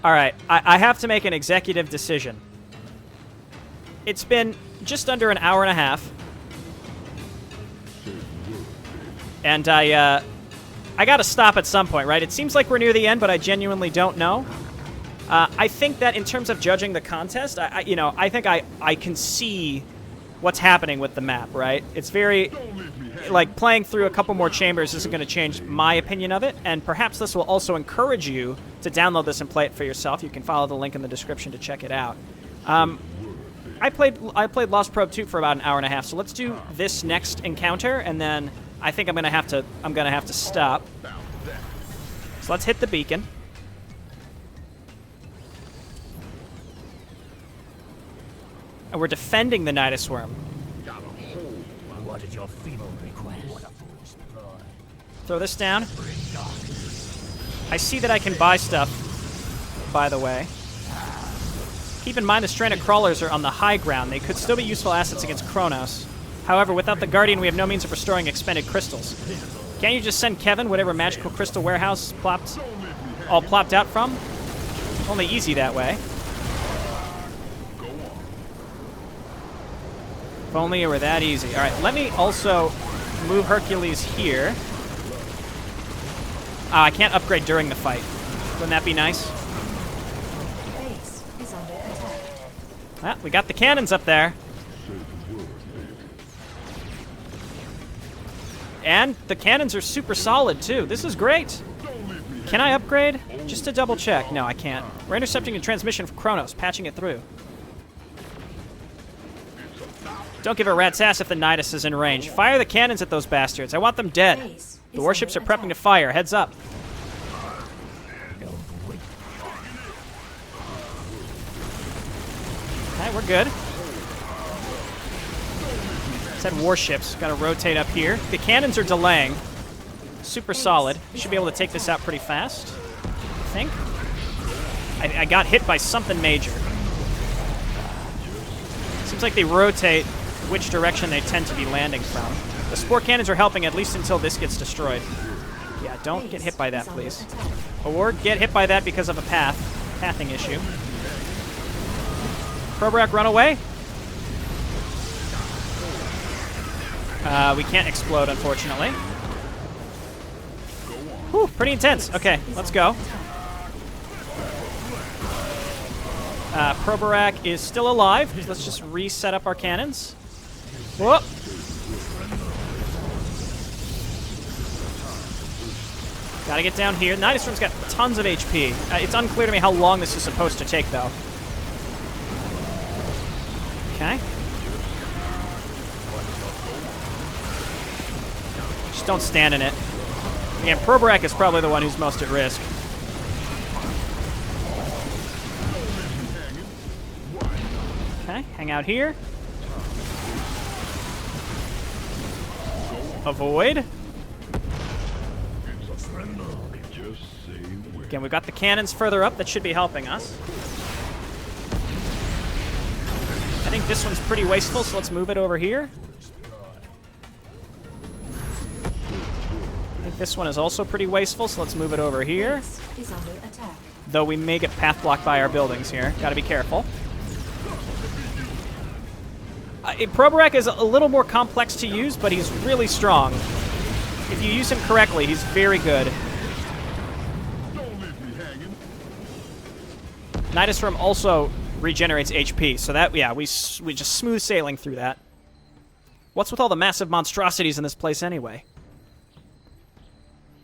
Alright, I have to make an executive decision. It's been just under an hour and a half. And I gotta stop at some point, right? It seems like we're near the end, but I genuinely don't know. I think that in terms of judging the contest, I think I can see what's happening with the map, right? It's very, like, playing through a couple more chambers isn't going to change my opinion of it, and perhaps this will also encourage you to download this and play it for yourself. You can follow the link in the description to check it out. I played Lost Probe 2 for about an hour and a half, so let's do this next encounter, and then I think I'm gonna have to stop. So let's hit the beacon. And we're defending the Nidus Worm. What is your feeble request? Throw this down. I see that I can buy stuff, by the way. Keep in mind the stranded crawlers are on the high ground. They could still be useful assets against Kronos. However, without the Guardian, we have no means of restoring expended crystals. Can't you just send Kevin whatever magical crystal warehouse plopped out from? Only easy that way. If only it were that easy. All right, let me also move Hercules here. I can't upgrade during the fight. Wouldn't that be nice? Base is under attack. Ah, we got the cannons up there. And the cannons are super solid, too. This is great. Can I upgrade? Just to double check. No, I can't. We're intercepting a transmission from Kronos, patching it through. Don't give a rat's ass if the Nidus is in range. Fire the cannons at those bastards. I want them dead. The warships are prepping to fire. Heads up. Okay, we're good. Said warships. Got to rotate up here. The cannons are delaying. Super solid. Should be able to take this out pretty fast, I think. I got hit by something major. Seems like they rotate which direction they tend to be landing from. The spore cannons are helping at least until this gets destroyed. Yeah, don't get hit by that, please. Or get hit by that because of a pathing issue. Probrak, run away. We can't explode, unfortunately. Whew, pretty intense. Okay, let's go. Probrak is still alive. Let's just reset up our cannons. Whoop. Gotta get down here. Nidus Worm's got tons of HP. It's unclear to me how long this is supposed to take, though. Okay. Just don't stand in it. Again, Probrak is probably the one who's most at risk. Okay, hang out here. Avoid. Again, we've got the cannons further up. That should be helping us. I think this one's pretty wasteful, so let's move it over here. I think this one is also pretty wasteful, so let's move it over here. Is under attack. Though we may get path blocked by our buildings here. Gotta be careful. Probrak is a little more complex to use, but he's really strong. If you use him correctly, he's very good. Nidus Worm also regenerates HP, so that, yeah, we just smooth sailing through that. What's with all the massive monstrosities in this place anyway?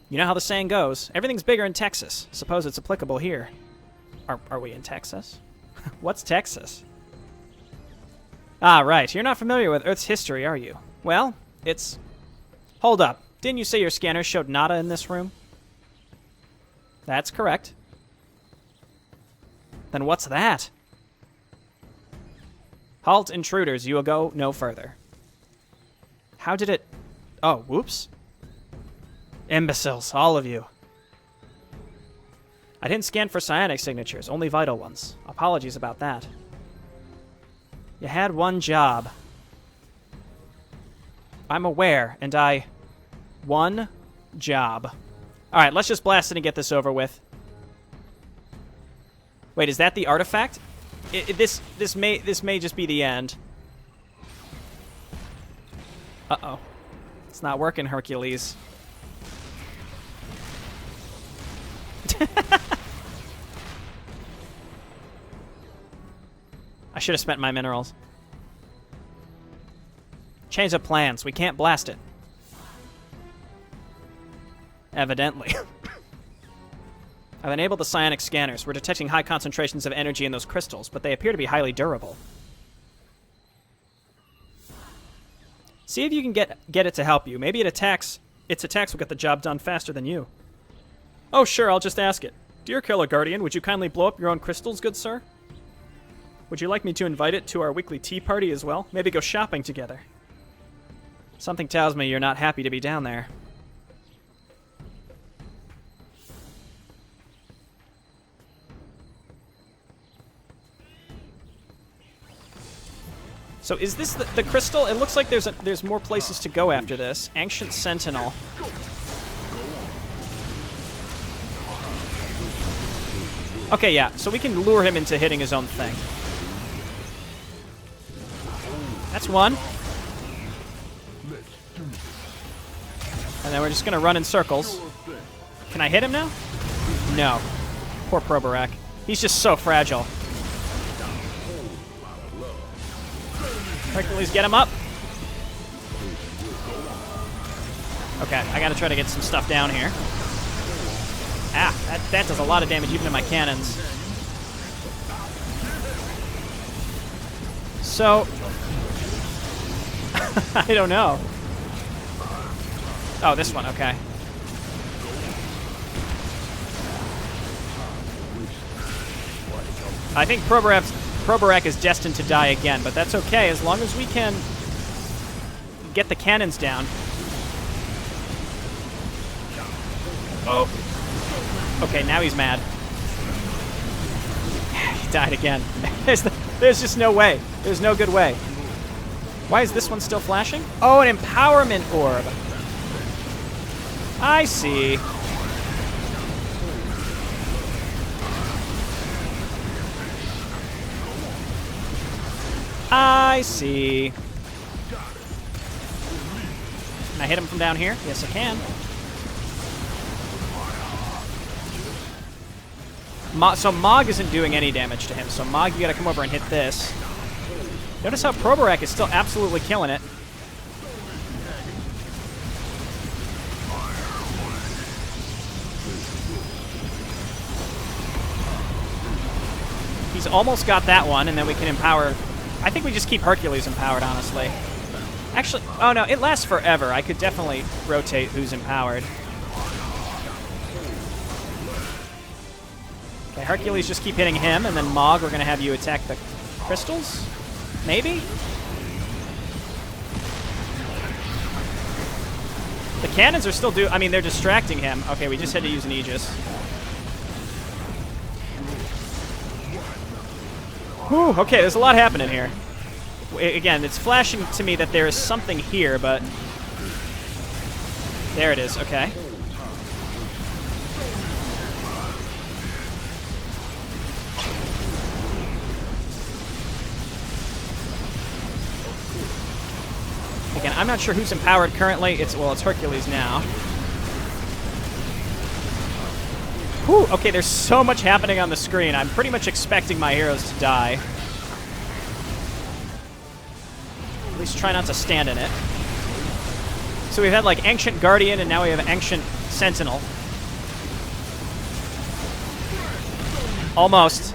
You know how the saying goes, everything's bigger in Texas. Suppose it's applicable here. Are we in Texas? What's Texas? Ah, right. You're not familiar with Earth's history, are you? Well, it's... Hold up. Didn't you say your scanner showed nada in this room? That's correct. Then what's that? Halt, intruders. You will go no further. How did it... Oh, whoops. Imbeciles, all of you. I didn't scan for psionic signatures, only vital ones. Apologies about that. You had one job. I'm aware, and one job. Alright, let's just blast it and get this over with. Wait, is that the artifact? This may just be the end. Uh-oh. It's not working, Hercules. I should have spent my minerals. Change of plans. We can't blast it. Evidently. I've enabled the psionic scanners. We're detecting high concentrations of energy in those crystals, but they appear to be highly durable. See if you can get it to help you. Maybe its attacks will get the job done faster than you. Oh, sure, I'll just ask it. Dear Killer Guardian, would you kindly blow up your own crystals, good sir? Would you like me to invite it to our weekly tea party as well? Maybe go shopping together. Something tells me you're not happy to be down there. So is this the crystal? It looks like there's more places to go after this. Ancient Sentinel. Okay, yeah, so we can lure him into hitting his own thing. That's one. And then we're just gonna run in circles. Can I hit him now? No. Poor Probarak. He's just so fragile. Hercules, get him up. Okay, I gotta try to get some stuff down here. Ah, that does a lot of damage even to my cannons. So... I don't know. Oh, this one, okay. I think Probarak is destined to die again, but that's okay as long as we can get the cannons down. Oh. Okay, now he's mad. He died again. There's just no way. There's no good way. Why is this one still flashing? Oh, an empowerment orb. I see. I see. Can I hit him from down here? Yes, I can. So Mog isn't doing any damage to him, so Mog, you gotta come over and hit this. Notice how Probarak is still absolutely killing it. He's almost got that one, and then we can empower... I think we just keep Hercules empowered, honestly. Actually, oh no, it lasts forever. I could definitely rotate who's empowered. Okay, Hercules, just keep hitting him, and then Mog, we're going to have you attack the crystals? Maybe? The cannons are still I mean, they're distracting him. Okay, we just had to use an Aegis. Whew, okay, there's a lot happening here. Again, it's flashing to me that there is something here, but... There it is, okay. Again, I'm not sure who's empowered currently. It's Hercules now. Whew, okay, there's so much happening on the screen. I'm pretty much expecting my heroes to die. At least try not to stand in it. So we've had like Ancient Guardian, and now we have Ancient Sentinel. Almost.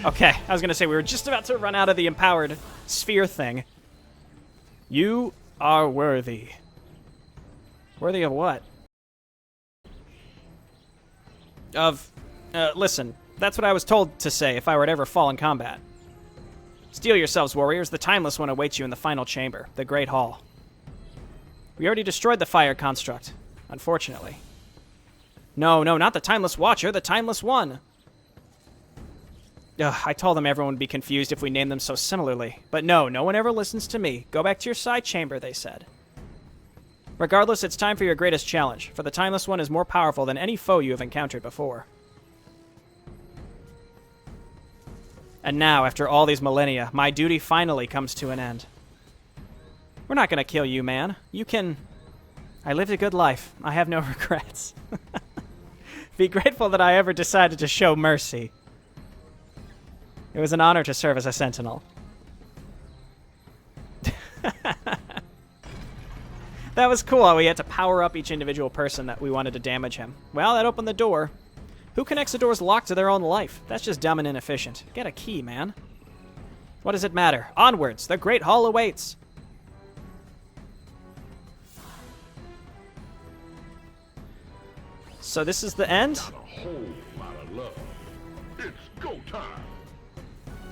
Okay, I was going to say we were just about to run out of the empowered sphere thing. You are worthy. Worthy of what? Listen, that's what I was told to say if I were to ever fall in combat. Steel yourselves, warriors. The Timeless One awaits you in the final chamber, the Great Hall. We already destroyed the fire construct, unfortunately. No, not the Timeless Watcher, the Timeless One. Ugh, I told them everyone would be confused if we named them so similarly. But no one ever listens to me. Go back to your side chamber, they said. Regardless, it's time for your greatest challenge, for the Timeless One is more powerful than any foe you have encountered before. And now, after all these millennia, my duty finally comes to an end. We're not going to kill you, man. You can... I lived a good life. I have no regrets. Be grateful that I ever decided to show mercy. It was an honor to serve as a sentinel. That was cool. We had to power up each individual person that we wanted to damage him. Well, that opened the door. Who connects the doors locked to their own life? That's just dumb and inefficient. Get a key, man. What does it matter? Onwards! The Great Hall awaits! So this is the end? Got a whole lot of love. It's go time.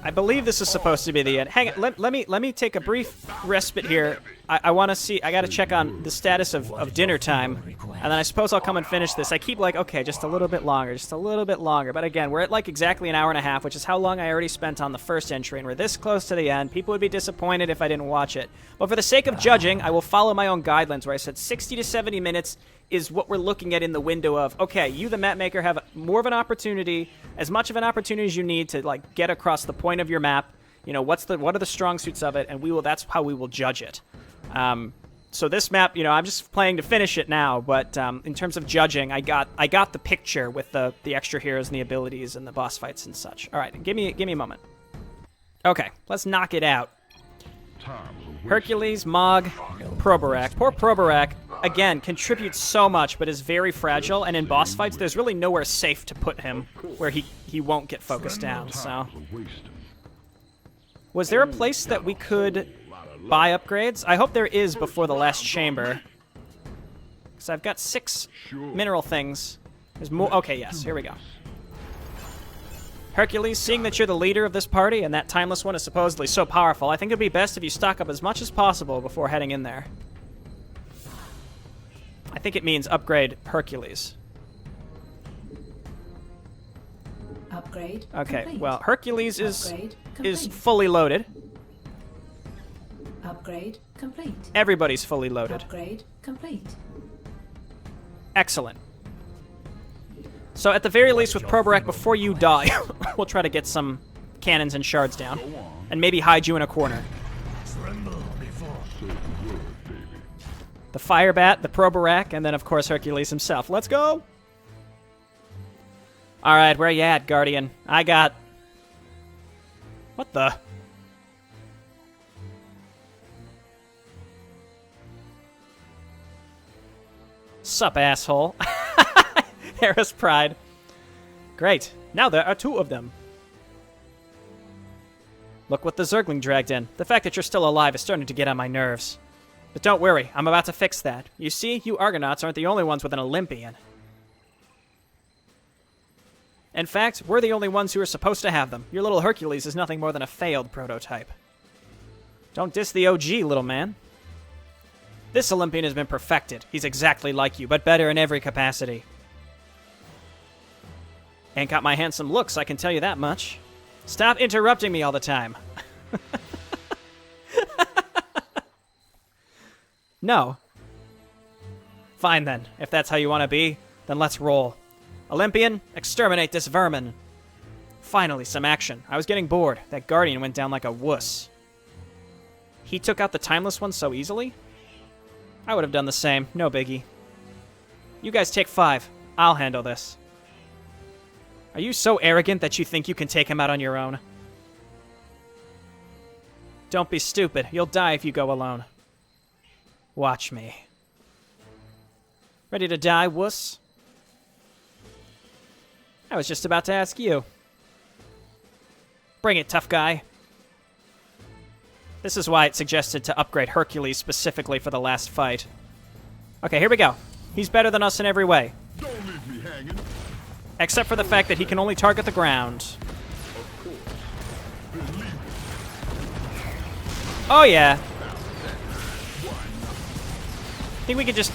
I believe this is supposed to be the end. Hang on, let me take a brief respite here. I want to see, I got to check on the status of dinner time, and then I suppose I'll come and finish this. I keep like, okay, just a little bit longer, but again, we're at like exactly an hour and a half, which is how long I already spent on the first entry, and we're this close to the end. People would be disappointed if I didn't watch it. But for the sake of judging, I will follow my own guidelines, where I said 60 to 70 minutes is what we're looking at in the window of, okay, you, the map maker, have more of an opportunity, as much of an opportunity as you need to like get across the point of your map. You know, what are the strong suits of it, and that's how we will judge it. So this map, you know, I'm just playing to finish it now, but in terms of judging, I got the picture with the extra heroes and the abilities and the boss fights and such. All right, give me a moment. Okay, let's knock it out. Hercules, Mog, Proborak. Poor Proborak, again, contributes so much, but is very fragile, and in boss fights, there's really nowhere safe to put him where he won't get focused down, so... Was there a place that we could buy upgrades? I hope there is before the last chamber. Because I've got 6 mineral things. There's more... Okay, yes, here we go. Hercules, seeing that you're the leader of this party, and that Timeless One is supposedly so powerful, I think it'd be best if you stock up as much as possible before heading in there. I think it means upgrade Hercules. Upgrade. Okay, complete. well, Hercules is complete. fully loaded. Upgrade complete. Everybody's fully loaded. Upgrade complete. Excellent. So at the very least with Proborak, before you die, we'll try to get some cannons and shards down. And maybe hide you in a corner. The Fire Bat, the Proborak, and then of course Hercules himself. Let's go! Alright, where you at, Guardian? I got... What the... Sup, asshole. Harris Pride. Great. Now there are 2 of them. Look what the Zergling dragged in. The fact that you're still alive is starting to get on my nerves. But don't worry, I'm about to fix that. You see, you Argonauts aren't the only ones with an Olympian. In fact, we're the only ones who are supposed to have them. Your little Hercules is nothing more than a failed prototype. Don't diss the OG, little man. This Olympian has been perfected. He's exactly like you, but better in every capacity. Ain't got my handsome looks, I can tell you that much. Stop interrupting me all the time. No. Fine then. If that's how you want to be, then let's roll. Olympian, exterminate this vermin. Finally, some action. I was getting bored. That Guardian went down like a wuss. He took out the Timeless One so easily? I would have done the same. No biggie. You guys take 5. I'll handle this. Are you so arrogant that you think you can take him out on your own? Don't be stupid. You'll die if you go alone. Watch me. Ready to die, wuss? I was just about to ask you. Bring it, tough guy. This is why it suggested to upgrade Hercules specifically for the last fight. Okay, here we go. He's better than us in every way. Don't leave me hanging. Except for the fact that he can only target the ground. Oh, yeah. I think we could just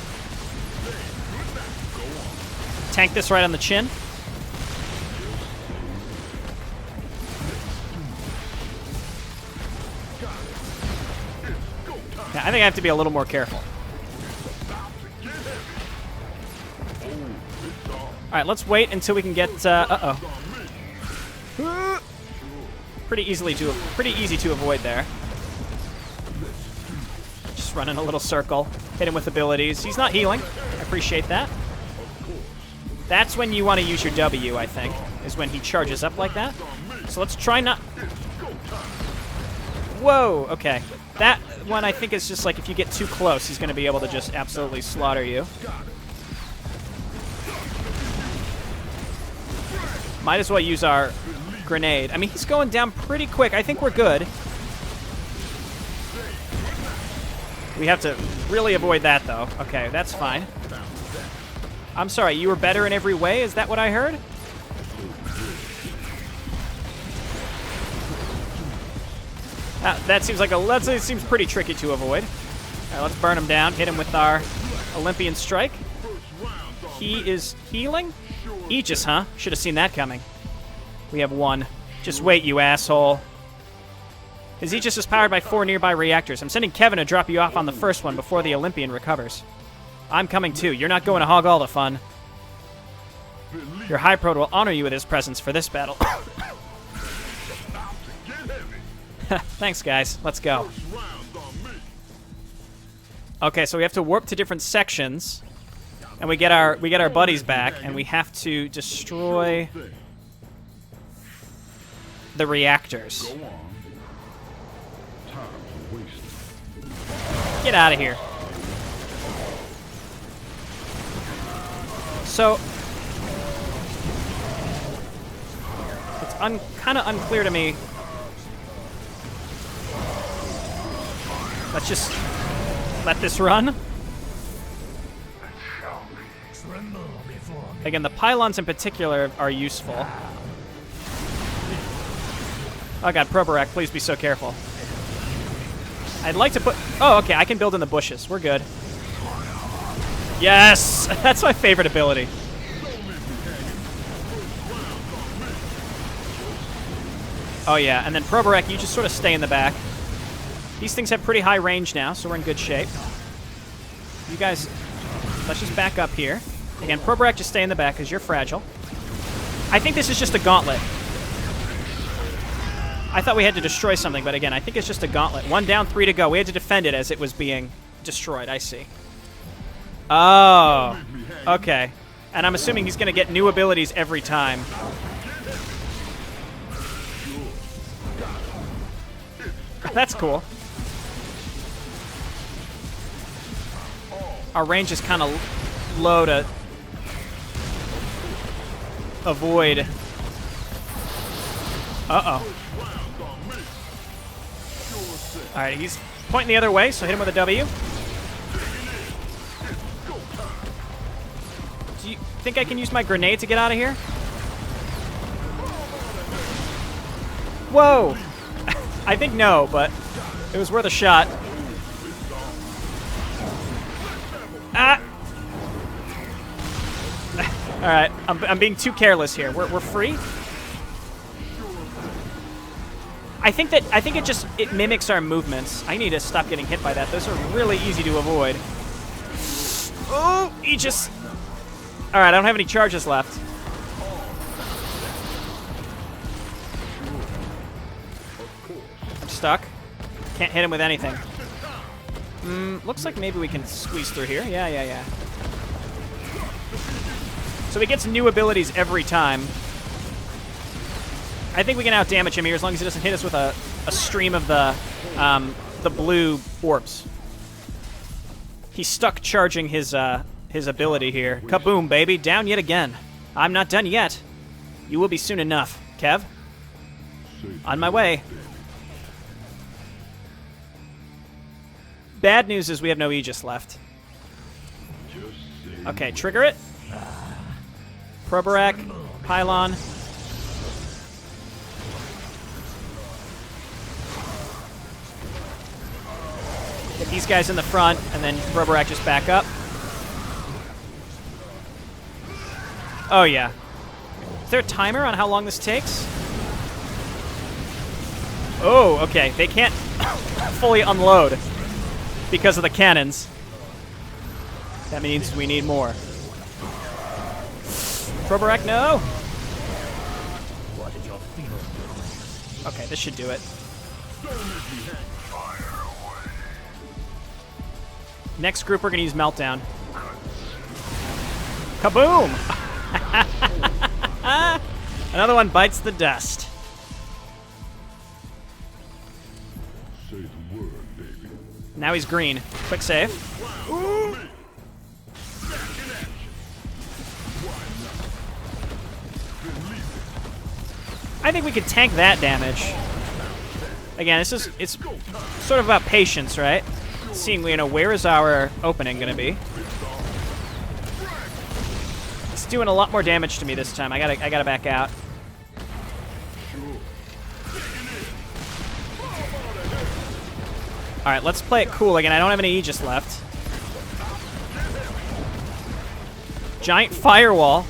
tank this right on the chin. Yeah, I think I have to be a little more careful. Alright, let's wait until we can get, uh-oh. Pretty easy to avoid there. Just run in a little circle. Hit him with abilities. He's not healing. I appreciate that. That's when you want to use your W, I think, is when he charges up like that. So let's try not... Whoa, okay. That one I think is just like if you get too close, he's going to be able to just absolutely slaughter you. Might as well use our grenade. I mean, he's going down pretty quick. I think we're good. We have to really avoid that, though. Okay, that's fine. I'm sorry, you were better in every way? Is that what I heard? That seems like it seems pretty tricky to avoid. All right, let's burn him down. Hit him with our Olympian strike. He is healing? Aegis, huh? Should have seen that coming. We have one. Just wait, you asshole. His Aegis is powered by 4 nearby reactors. I'm sending Kevin to drop you off on the first one before the Olympian recovers. I'm coming too. You're not going to hog all the fun. Your High Pro will honor you with his presence for this battle. Thanks, guys. Let's go. Okay, so we have to warp to different sections, and we get our buddies back, and we have to destroy the reactors. Get out of here. So it's kind of unclear to me. Let's just let this run. Again, the pylons in particular are useful. Oh god, Probarak, please be so careful. I'd like to put... Oh, okay, I can build in the bushes. We're good. Yes! That's my favorite ability. Oh yeah, and then Probarak, you just sort of stay in the back. These things have pretty high range now, so we're in good shape. You guys, let's just back up here. Again, Probarak, just stay in the back because you're fragile. I think this is just a gauntlet. I thought we had to destroy something, but again, I think it's just a gauntlet. 1 down, 3 to go. We had to defend it as it was being destroyed. I see. Oh, okay. And I'm assuming he's going to get new abilities every time. That's cool. Our range is kind of low to avoid. Uh-oh. All right, he's pointing the other way, so hit him with a W. Do you think I can use my grenade to get out of here? Whoa! I think no, but it was worth a shot. Ah! All right, I'm being too careless here. We're free. I think it mimics our movements. I need to stop getting hit by that. Those are really easy to avoid. Oh, Aegis. All right, I don't have any charges left. I'm stuck. Can't hit him with anything. Looks like maybe we can squeeze through here. Yeah. So he gets new abilities every time. I think we can out-damage him here as long as he doesn't hit us with a a stream of the blue orbs. He's stuck charging his ability here. Kaboom, baby, down yet again. I'm not done yet. You will be soon enough, Kev. On my way. Bad news is we have no Aegis left. Okay, trigger it. Probarak, Pylon. Get these guys in the front, and then Probarak just back up. Oh, yeah. Is there a timer on how long this takes? Oh, okay. They can't fully unload because of the cannons. That means we need more. Probarak, no! Okay, this should do it. Next group, we're going to use Meltdown. Kaboom! Another one bites the dust. Say the word, baby. Now he's green. Quick save. Ooh. I think we could tank that damage. Again, it's sort of about patience, right? Seeing, where is our opening going to be? It's doing a lot more damage to me this time. I gotta back out. All right, let's play it cool again. I don't have any Aegis left. Giant firewall.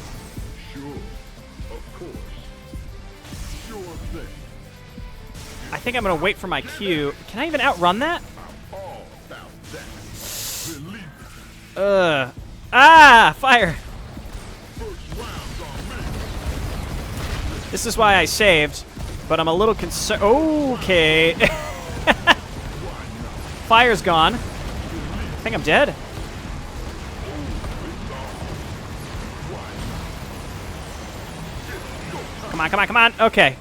I think I'm gonna wait for my Q. Can I even outrun that? Fire! This is why I saved, but I'm a little concerned. Okay. Fire's gone. I think I'm dead. Come on, come on, come on. Okay.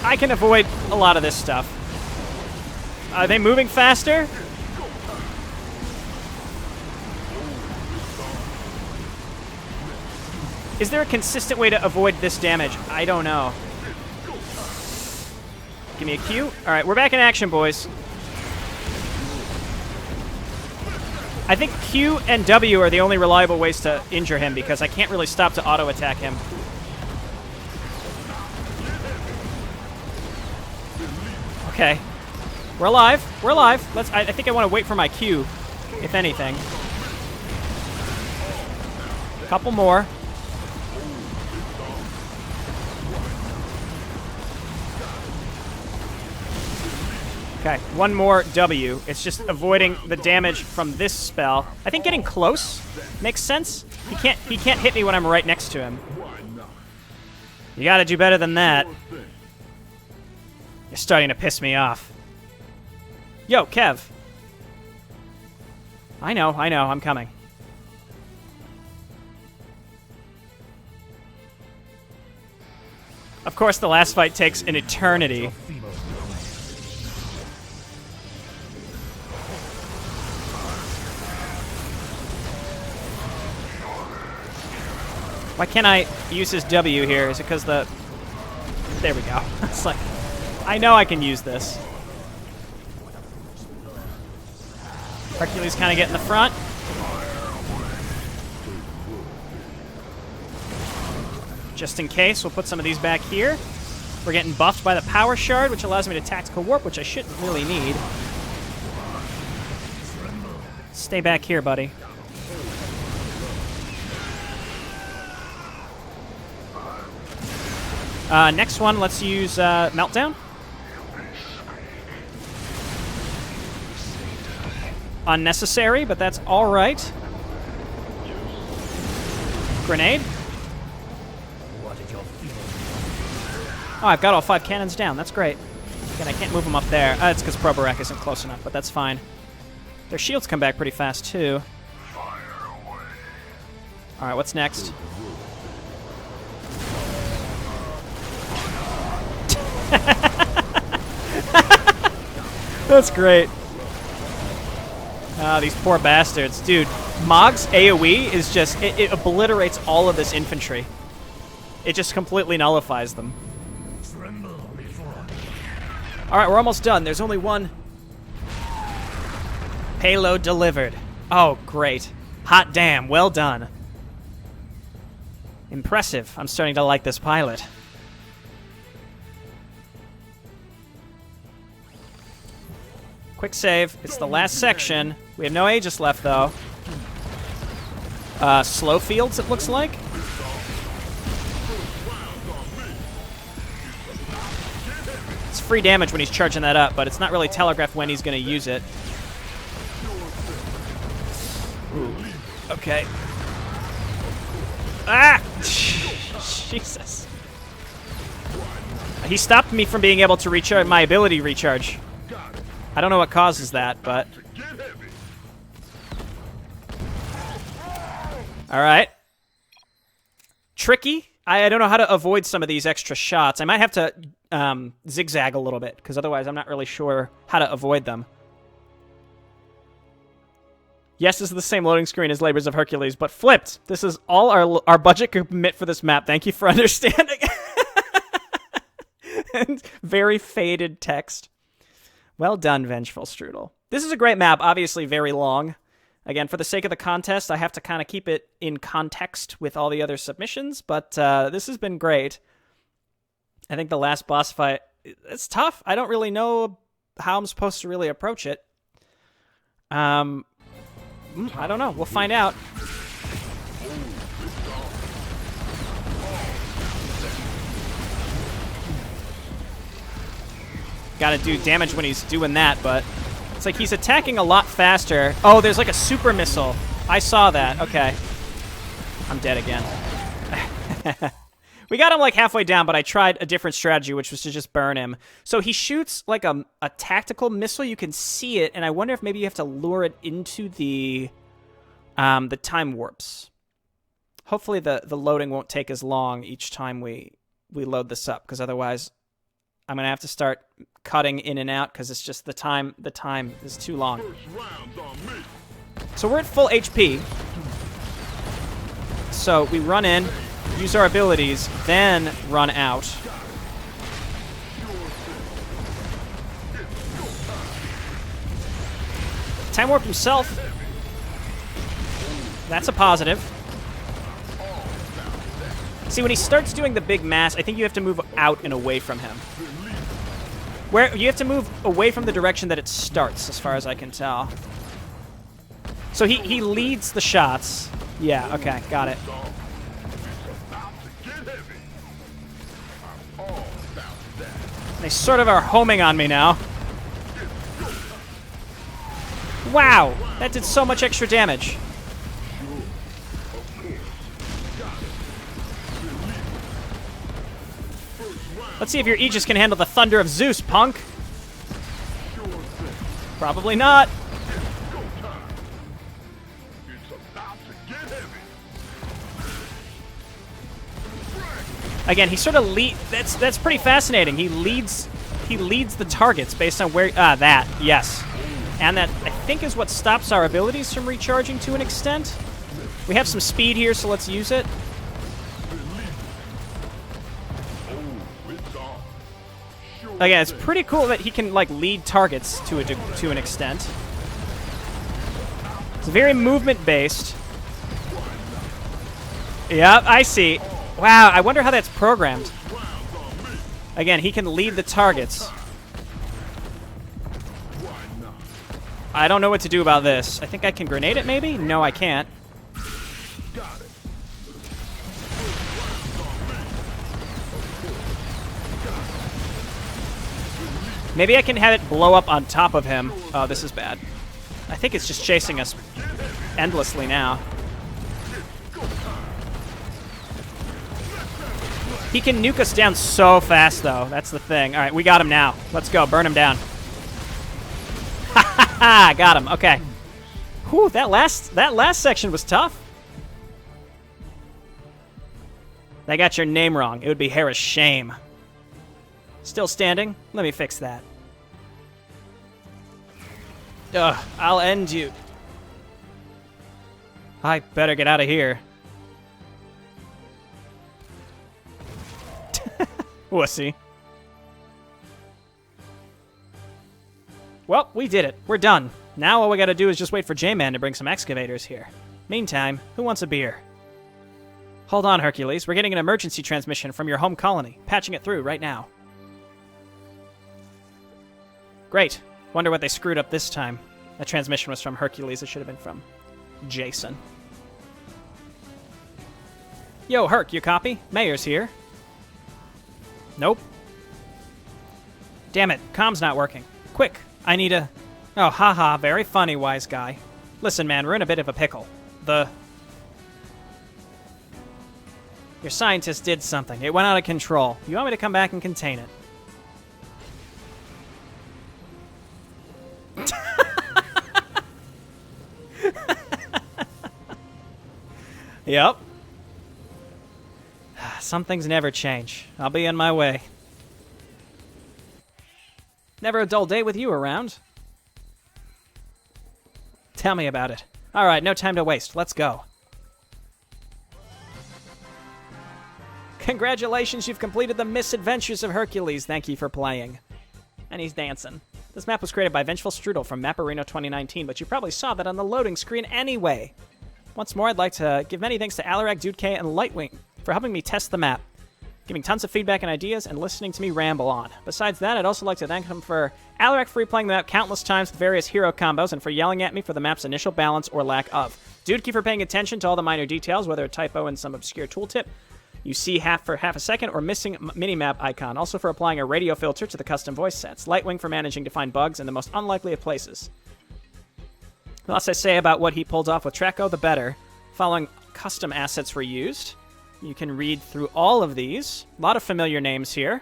I can avoid a lot of this stuff. Are they moving faster? Is there a consistent way to avoid this damage? I don't know. Give me a Q. All right, we're back in action, boys. I think Q and W are the only reliable ways to injure him because I can't really stop to auto-attack him. Okay. We're alive. We're alive. I think I want to wait for my Q, if anything. Couple more. Okay, one more W. It's just avoiding the damage from this spell. I think getting close makes sense. He can't hit me when I'm right next to him. You gotta do better than that. You're starting to piss me off. Yo, Kev. I know, I'm coming. Of course, the last fight takes an eternity. Why can't I use his W here? Is it because the... There we go. It's like, I know I can use this. Hercules kind of get in the front. Just in case, we'll put some of these back here. We're getting buffed by the power shard, which allows me to tactical warp, which I shouldn't really need. Stay back here, buddy. Next one, let's use Meltdown. Unnecessary, but that's all right. Grenade. Oh, I've got all 5 cannons down. That's great. Again, I can't move them up there. It's because Probarak isn't close enough, but that's fine. Their shields come back pretty fast, too. All right, what's next? That's great. Ah, these poor bastards. Dude, Mog's AoE is just... It obliterates all of this infantry. It just completely nullifies them. Alright, we're almost done. There's only one. Payload delivered. Oh, great. Hot damn. Well done. Impressive. I'm starting to like this pilot. Quick save. It's the last section. We have no Aegis left, though. Slow fields, it looks like. It's free damage when he's charging that up, but it's not really telegraphed when he's going to use it. Ooh. Okay. Ah! Jesus. He stopped me from being able to recharge my ability recharge. I don't know what causes that, but... Alright. Tricky. I don't know how to avoid some of these extra shots. I might have to zigzag a little bit, because otherwise I'm not really sure how to avoid them. Yes, this is the same loading screen as Labors of Hercules, but flipped. This is all our budget could permit for this map. Thank you for understanding. And very faded text. Well done, VengefulStrudel. This is a great map, obviously very long. Again, for the sake of the contest, I have to kind of keep it in context with all the other submissions, but this has been great. I think the last boss fight, it's tough. I don't really know how I'm supposed to really approach it. I don't know. We'll find out. Gotta do damage when he's doing that, but it's like he's attacking a lot faster. Oh, there's like a super missile. I saw that. Okay. I'm dead again. We got him like halfway down, but I tried a different strategy, which was to just burn him. So he shoots like a tactical missile. You can see it, and I wonder if maybe you have to lure it into the time warps. Hopefully the loading won't take as long each time we load this up, because otherwise I'm going to have to start cutting in and out because it's just the time is too long. So we're at full HP. So we run in, use our abilities, then run out. Time warped himself. That's a positive. See, when he starts doing the big mass, I think you have to move out and away from him. Where you have to move away from the direction that it starts, as far as I can tell. So he leads the shots. Yeah, okay, got it. They sort of are homing on me now. Wow, that did so much extra damage. Let's see if your Aegis can handle the thunder of Zeus, punk. Probably not. Again, he sort of that's pretty fascinating. He leads the targets based on where that, yes. And that I think is what stops our abilities from recharging to an extent. We have some speed here, so let's use it. Again, it's pretty cool that he can like lead targets to an extent. It's very movement based. Yep, I see. Wow, I wonder how that's programmed. Again, he can lead the targets. I don't know what to do about this. I think I can grenade it, maybe? No, I can't. Maybe I can have it blow up on top of him. Oh, this is bad. I think it's just chasing us endlessly now. He can nuke us down so fast, though. That's the thing. All right, we got him now. Let's go. Burn him down. Ha ha ha! Got him. Okay. Whew, that last section was tough. I got your name wrong. It would be Harris Shame. Still standing? Let me fix that. Ugh, I'll end you. I better get out of here. Wussy. Well, we did it. We're done. Now all we gotta do is just wait for J-Man to bring some excavators here. Meantime, who wants a beer? Hold on, Hercules. We're getting an emergency transmission from your home colony. Patching it through right now. Great. Wonder what they screwed up this time. That transmission was from Hercules. It should have been from Jason. Yo, Herc, you copy? Mayor's here. Nope. Damn it, comm's not working. Quick, I need a... Oh, haha, very funny, wise guy. Listen, man, we're in a bit of a pickle. Your scientist did something. It went out of control. You want me to come back and contain it? Yep. Some things never change. I'll be on my way. Never a dull day with you around. Tell me about it. All right, no time to waste. Let's go. Congratulations, you've completed the Misadventures of Hercules. Thank you for playing. And he's dancing. This map was created by VengefulStrudel from Maporino 2019, but you probably saw that on the loading screen anyway. Once more, I'd like to give many thanks to Alarak, Dude K, and Lightwing for helping me test the map, giving tons of feedback and ideas, and listening to me ramble on. Besides that, I'd also like to thank him for Alarak for replaying the map countless times with various hero combos, and for yelling at me for the map's initial balance or lack of. Dude K for paying attention to all the minor details, whether a typo in some obscure tooltip you see for half a second, or missing minimap icon. Also for applying a radio filter to the custom voice sets. Lightwing for managing to find bugs in the most unlikely of places. The less I say about what he pulled off with Treco, the better. Following custom assets were used. You can read through all of these. A lot of familiar names here.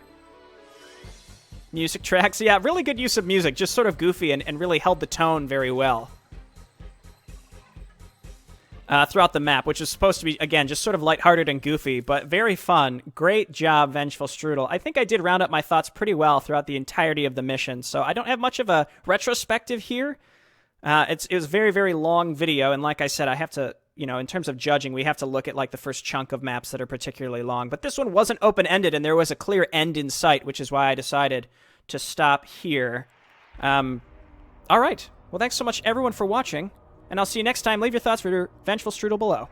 Music tracks. Yeah, really good use of music. Just sort of goofy and really held the tone very well. Throughout the map, which is supposed to be, again, just sort of lighthearted and goofy, but very fun. Great job, VengefulStrudel. I think I did round up my thoughts pretty well throughout the entirety of the mission, so I don't have much of a retrospective here. It was a very, very long video, and like I said, I have to, in terms of judging, we have to look at like the first chunk of maps that are particularly long. But this one wasn't open-ended, and there was a clear end in sight, which is why I decided to stop here. All right. Well, thanks so much, everyone, for watching. And I'll see you next time. Leave your thoughts for VengefulStrudel below.